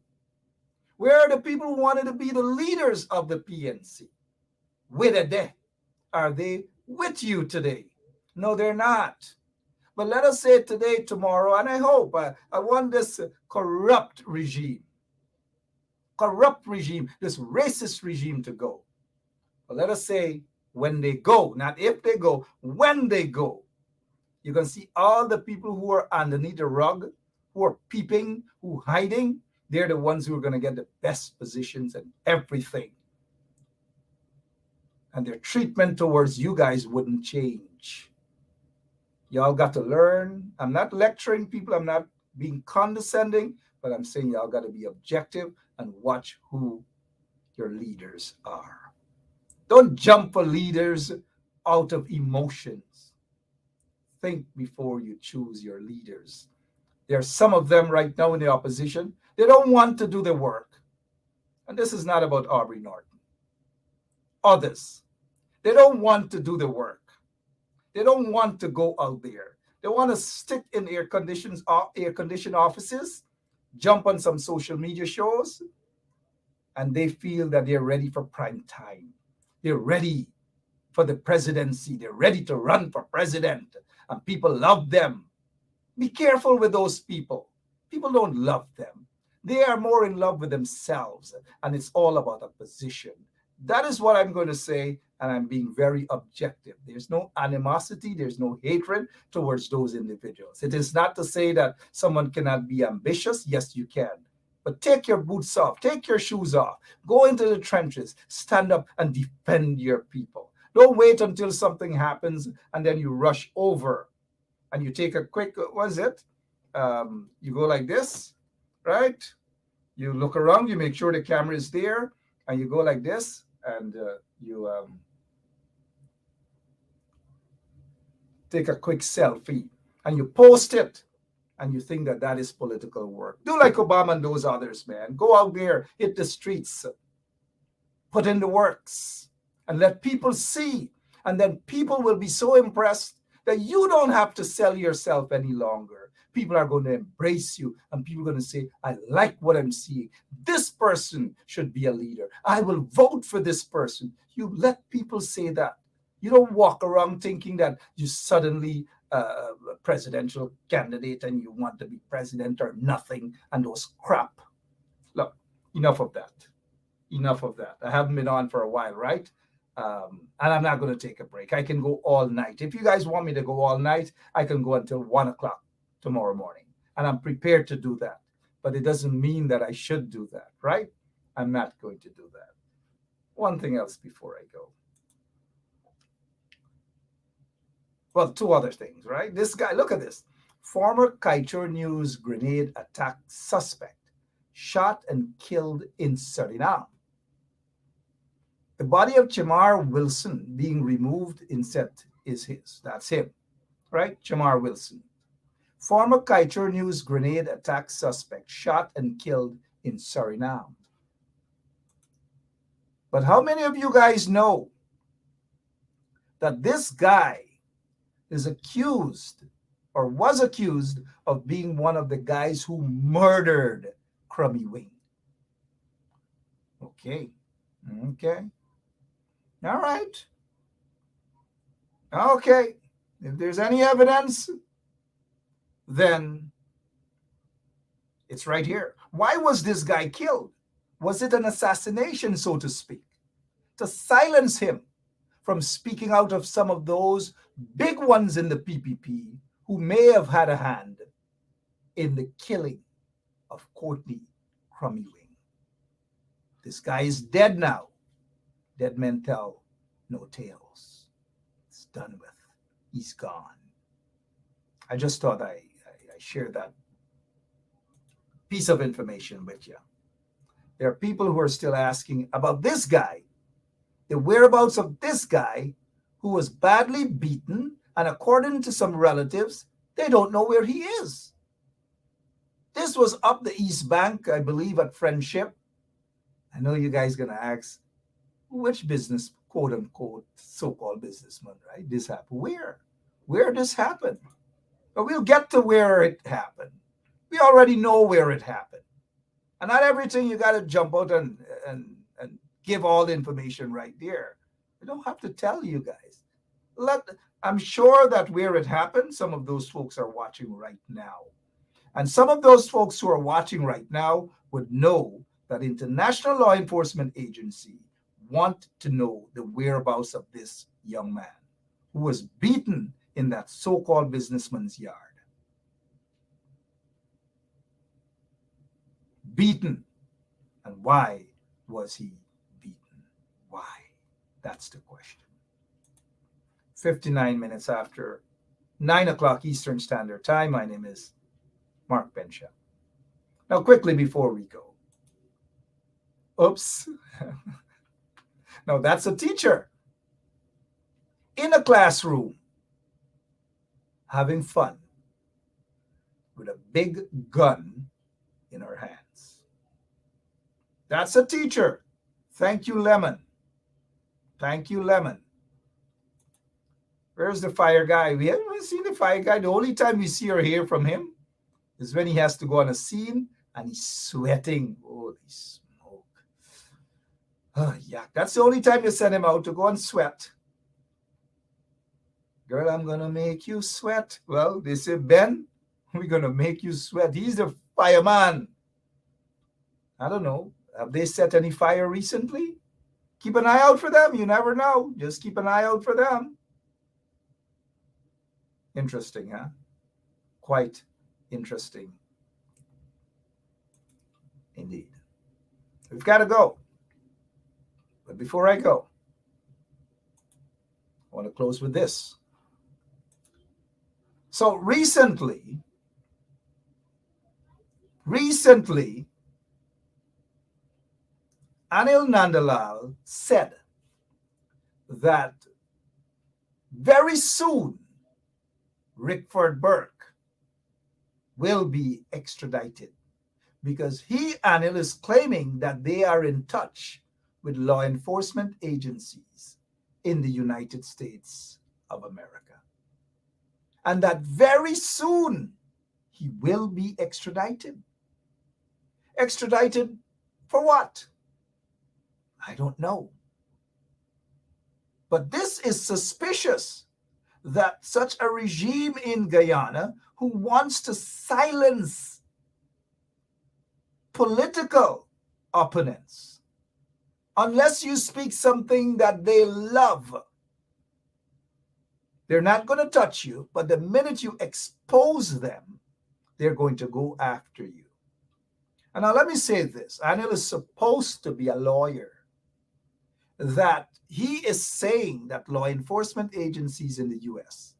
Where are the people who wanted to be the leaders of the PNC? Where are they? Are they with you today? No, they're not. But let us say today, tomorrow, and I hope, I want this corrupt regime, this racist regime to go. But let us say when they go, not if they go, when they go, you can see all the people who are underneath the rug, who are peeping, who are hiding, they're the ones who are going to get the best positions and everything. And their treatment towards you guys wouldn't change. Y'all got to learn. I'm not lecturing people. I'm not being condescending, but I'm saying y'all got to be objective and watch who your leaders are. Don't jump for leaders out of emotions. Think before you choose your leaders. There are some of them right now in the opposition. They don't want to do the work. And this is not about Aubrey Norton. Others, they don't want to do the work. They don't want to go out there. They want to stick in air-conditioned offices, jump on some social media shows, and they feel that they're ready for prime time. They're ready for the presidency. They're ready to run for president, and people love them. Be careful with those people. People don't love them. They are more in love with themselves, and it's all about a position. That is what I'm going to say, and I'm being very objective. There's no animosity, there's no hatred towards those individuals. It is not to say that someone cannot be ambitious. Yes, you can. But take your boots off, take your shoes off, go into the trenches, stand up and defend your people. Don't wait until something happens and then you rush over and you take a quick, what is it? You go like this, right? You look around, you make sure the camera is there, and you go like this, and you take a quick selfie, and you post it, and you think that that is political work. Do like Obama and those others, man. Go out there, hit the streets, put in the works, and let people see. And then people will be so impressed that you don't have to sell yourself any longer. People are going to embrace you, and people are going to say, I like what I'm seeing. This person should be a leader. I will vote for this person. You let people say that. You don't walk around thinking that you suddenly a presidential candidate and you want to be president or nothing and those crap. Look, enough of that. Enough of that. I haven't been on for a while, right? And I'm not going to take a break. I can go all night. If you guys want me to go all night, I can go until 1 o'clock tomorrow morning. And I'm prepared to do that. But it doesn't mean that I should do that, right? I'm not going to do that. One thing else before I go. Well, two other things, right? This guy, look at this. Former Kaichur News grenade attack suspect shot and killed in Suriname. The body of Chamar Wilson being removed in set is his. That's him, right? Chamar Wilson. Former Kaichur News grenade attack suspect shot and killed in Suriname. But how many of you guys know that this guy is accused or was accused of being one of the guys who murdered Crummy Wing? Okay. All right. Okay. If there's any evidence, then it's right here. Why was this guy killed? Was it an assassination, so to speak? To silence him from speaking out of some of those big ones in the PPP who may have had a hand in the killing of Courtney Crummy Wing. This guy is dead now. Dead men tell no tales. It's done with. He's gone. I just thought I shared that piece of information with you. There are people who are still asking about this guy, the whereabouts of this guy who was badly beaten, and according to some relatives, they don't know where he is. This was up the East Bank, I believe, at Friendship. I know you guys going to ask, which business, quote unquote, so-called businessman, right? This happened. Where this happened? But we'll get to where it happened. We already know where it happened. And not everything you got to jump out and give all the information right there. We don't have to tell you guys. I'm sure that where it happened, some of those folks are watching right now. And some of those folks who are watching right now would know that International Law Enforcement Agency want to know the whereabouts of this young man who was beaten in that so-called businessman's yard. Beaten. And why was he beaten? Why? That's the question. 59 minutes after 9 o'clock Eastern Standard Time. My name is Mark Benshaw. Now, quickly before we go. Oops. Now, that's a teacher in a classroom having fun with a big gun in her hands. That's a teacher. Thank you, Lemon. Thank you, Lemon. Where's the fire guy? We haven't seen the fire guy. The only time we see or hear from him is when he has to go on a scene and he's sweating. Holy smoke. Oh, yeah. That's the only time you send him out to go and sweat. Girl, I'm going to make you sweat. Well, they say, Ben, we're going to make you sweat. He's the fireman. I don't know. Have they set any fire recently? Keep an eye out for them. You never know. Just keep an eye out for them. Interesting, huh? Quite interesting indeed. We've got to go. But before I go, I want to close with this. So recently, Anil Nandalal said that very soon Rickford Burke will be extradited because Anil is claiming that they are in touch with law enforcement agencies in the United States of America. And that very soon he will be extradited. Extradited for what? I don't know. But this is suspicious that such a regime in Guyana who wants to silence political opponents, unless you speak something that they love, they're not going to touch you, but the minute you expose them, they're going to go after you. And now let me say this. Anil is supposed to be a lawyer. That he is saying that law enforcement agencies in the U.S.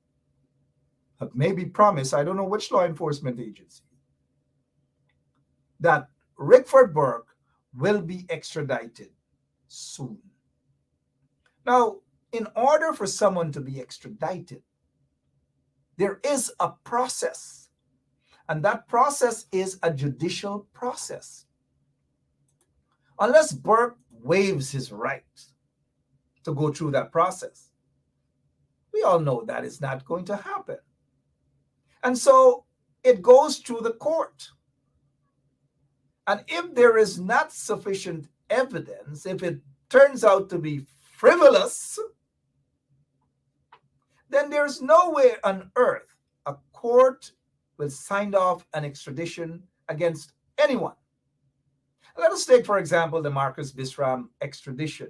have maybe promised, I don't know which law enforcement agency, that Rickford Burke will be extradited soon. Now, in order for someone to be extradited, there is a process, and that process is a judicial process. Unless Burke waives his right to go through that process, we all know that is not going to happen. And so it goes through the court. And if there is not sufficient evidence, if it turns out to be frivolous, then there's no way on earth a court will sign off an extradition against anyone. Let us take, for example, the Marcus Bisram extradition.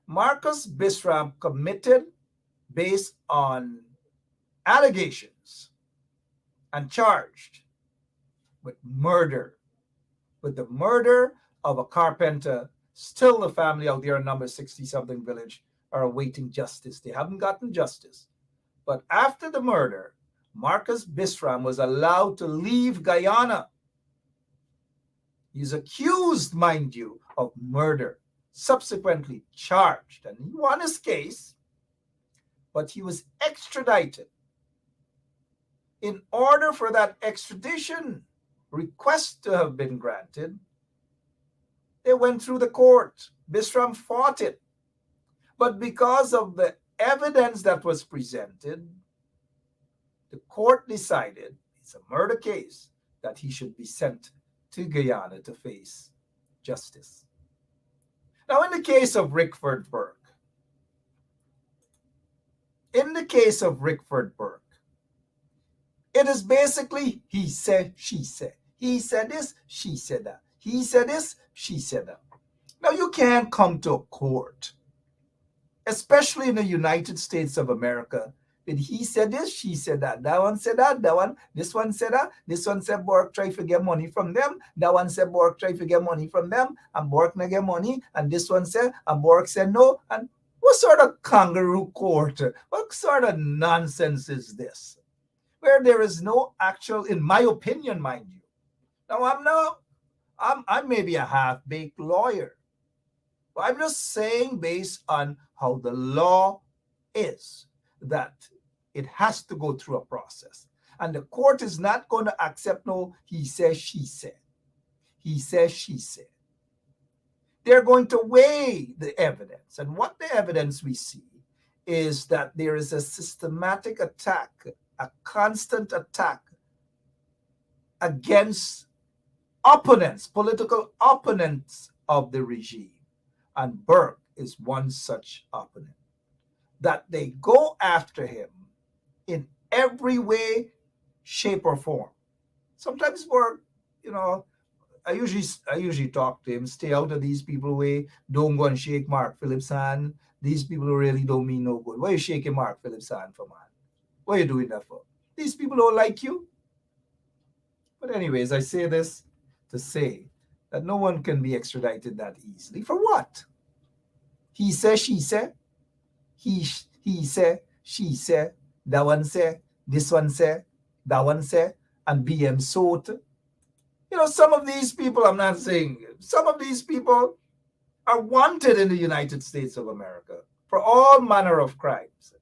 Marcus Bisram committed, based on allegations, and charged with murder, with the murder of a carpenter. Still, the family out there in number 60-something village are awaiting justice. They haven't gotten justice. But after the murder, Marcus Bisram was allowed to leave Guyana. He's accused, mind you, of murder, subsequently charged, and he won his case, but he was extradited. In order for that extradition request to have been granted, they went through the court. Bisram fought it. But because of the evidence that was presented, the court decided it's a murder case that he should be sent to Guyana to face justice. Now, in the case of Rickford Burke, it is basically he said, she said. He said this, she said that. He said this, she said that. Now, you can't come to a court, especially in the United States of America, and he said this, she said that. That one said that, this one said that. This one said Bork try to get money from them. That one said Bork try to get money from them, and Bork not get money. And this one said, and Bork said no. And what sort of kangaroo court? What sort of nonsense is this? Where there is no actual, in my opinion, mind you. Now, I'm maybe a half-baked lawyer. But I'm just saying, based on how the law is, that it has to go through a process. And the court is not going to accept no, he says, she said. He says, she said. They're going to weigh the evidence. And what the evidence we see is that there is a systematic attack, a constant attack against opponents, political opponents of the regime. And Burke is one such opponent. That they go after him in every way, shape, or form. Sometimes Burke, I usually talk to him. Stay out of these people way. Don't go and shake Mark Phillips' hand. These people really don't mean no good. Why are you shaking Mark Phillips' hand for, man? What are you doing that for? These people don't like you. But anyways, I say this to say that no one can be extradited that easily. For what? He said, she said. He said, she said. That one said. This one said. That one said. And BM sought. You know, some of these people, I'm not saying, some of these people are wanted in the United States of America for all manner of crimes.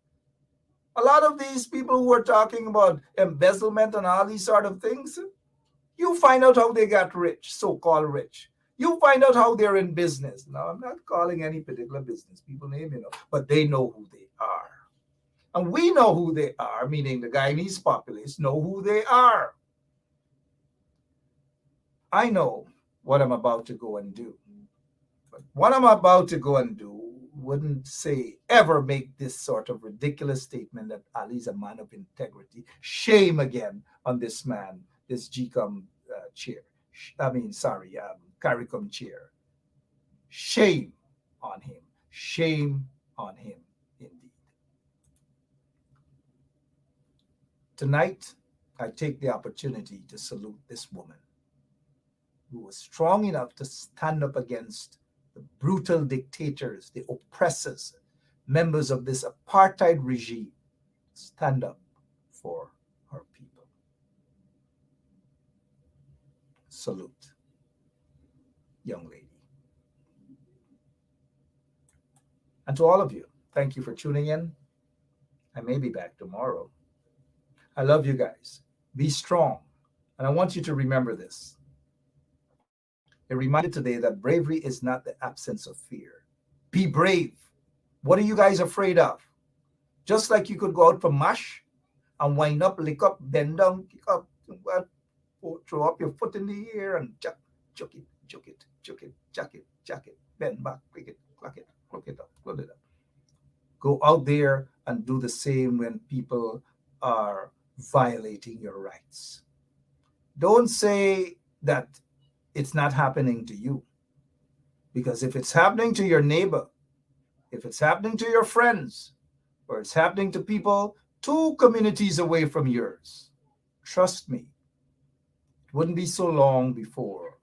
A lot of these people who are talking about embezzlement and all these sort of things, you find out how they got rich, so-called rich. You find out how they're in business. Now, I'm not calling any particular business people name, but they know who they are. And we know who they are, meaning the Guyanese populace know who they are. I know what I'm about to go and do. But what I'm about to go and do wouldn't say ever make this sort of ridiculous statement that Ali's a man of integrity. Shame again on this man, this GCOM chair. CARICOM chair. Shame on him. Shame on him indeed. Tonight, I take the opportunity to salute this woman who was strong enough to stand up against the brutal dictators, the oppressors, members of this apartheid regime. Stand up for her people. Salute, young lady. And to all of you, thank you for tuning in. I may be back tomorrow. I love you guys. Be strong. And I want you to remember this. A reminder today that bravery is not the absence of fear. Be brave. What are you guys afraid of? Just like you could go out for mash and wind up, lick up, bend down, kick up, throw up your foot in the air and chuck it, bend back, pick it, cluck it up, close it up. Go out there and do the same when people are violating your rights. Don't say that it's not happening to you. Because if it's happening to your neighbor, if it's happening to your friends, or it's happening to people 2 communities away from yours, trust me, it wouldn't be so long before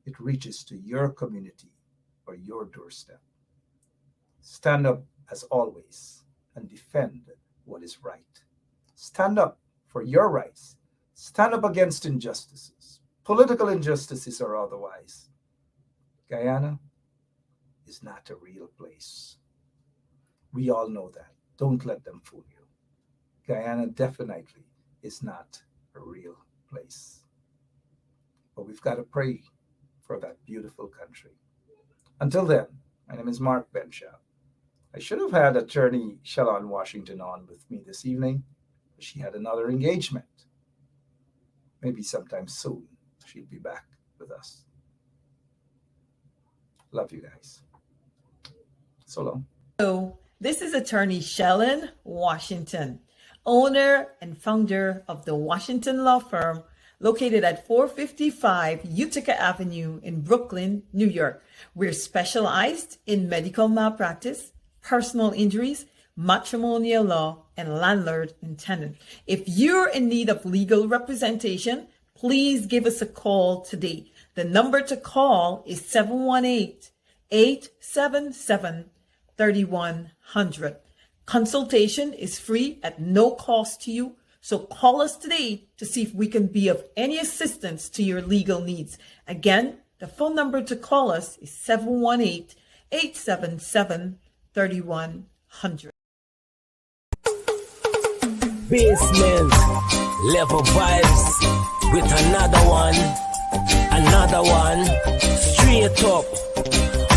it reaches to your community or your doorstep. Stand up as always and defend what is right. Stand up for your rights. Stand up against injustices, political injustices or otherwise. Guyana is not a real place. We all know that. Don't let them fool you. Guyana definitely is not a real place. But we've got to pray for that beautiful country. Until then, my name is Mark Benshaw. I should have had attorney Shalon Washington on with me this evening, but she had another engagement. Maybe sometime soon she'll be back with us. Love you guys. So long. Hello, this is attorney Shalon Washington, owner and founder of the Washington Law Firm, located at 455 Utica Avenue in Brooklyn, New York. We're specialized in medical malpractice, personal injuries, matrimonial law, and landlord and tenant. If you're in need of legal representation, please give us a call today. The number to call is 718-877-3100. Consultation is free at no cost to you. So call us today to see if we can be of any assistance to your legal needs. Again, the phone number to call us is 718-877-3100. Basement level vibes with another one, straight up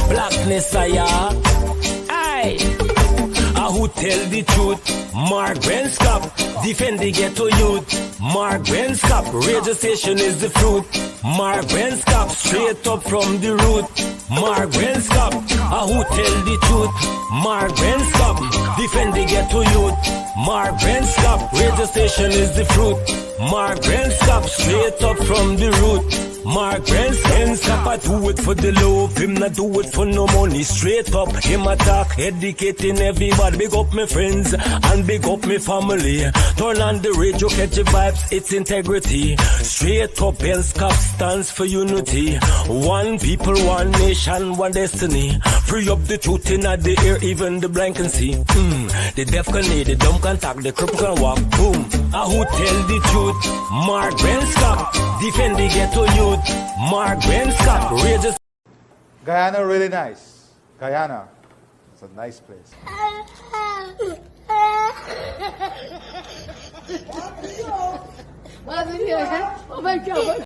blackness. Aye. Who tell the truth? Mark Benscop, defend the ghetto youth. Mark Benscop, radio station is the fruit. Mark Benscop, straight up from the root. Mark Benscop, who tell the truth? Mark Benscop, defend the ghetto youth. Mark Benscop, radio station is the fruit. Mark Benscop, straight up from the root. Mark Benson, stop I do it for the love, him not do it for no money. Straight up, him attack, educating everybody. Big up my friends and big up my family. Turn on the radio, catch the vibes, it's integrity. Straight up, Benskap stands for unity. One people, one nation, one destiny. Free up the truth in the air, even the blind can see. The deaf can hear, the dumb can talk, the cripple can walk. Boom. Who tell the truth? Mark Benskap, defend the ghetto youth. Mark Benskap, raise. Guyana really nice. Guyana. It's a nice place.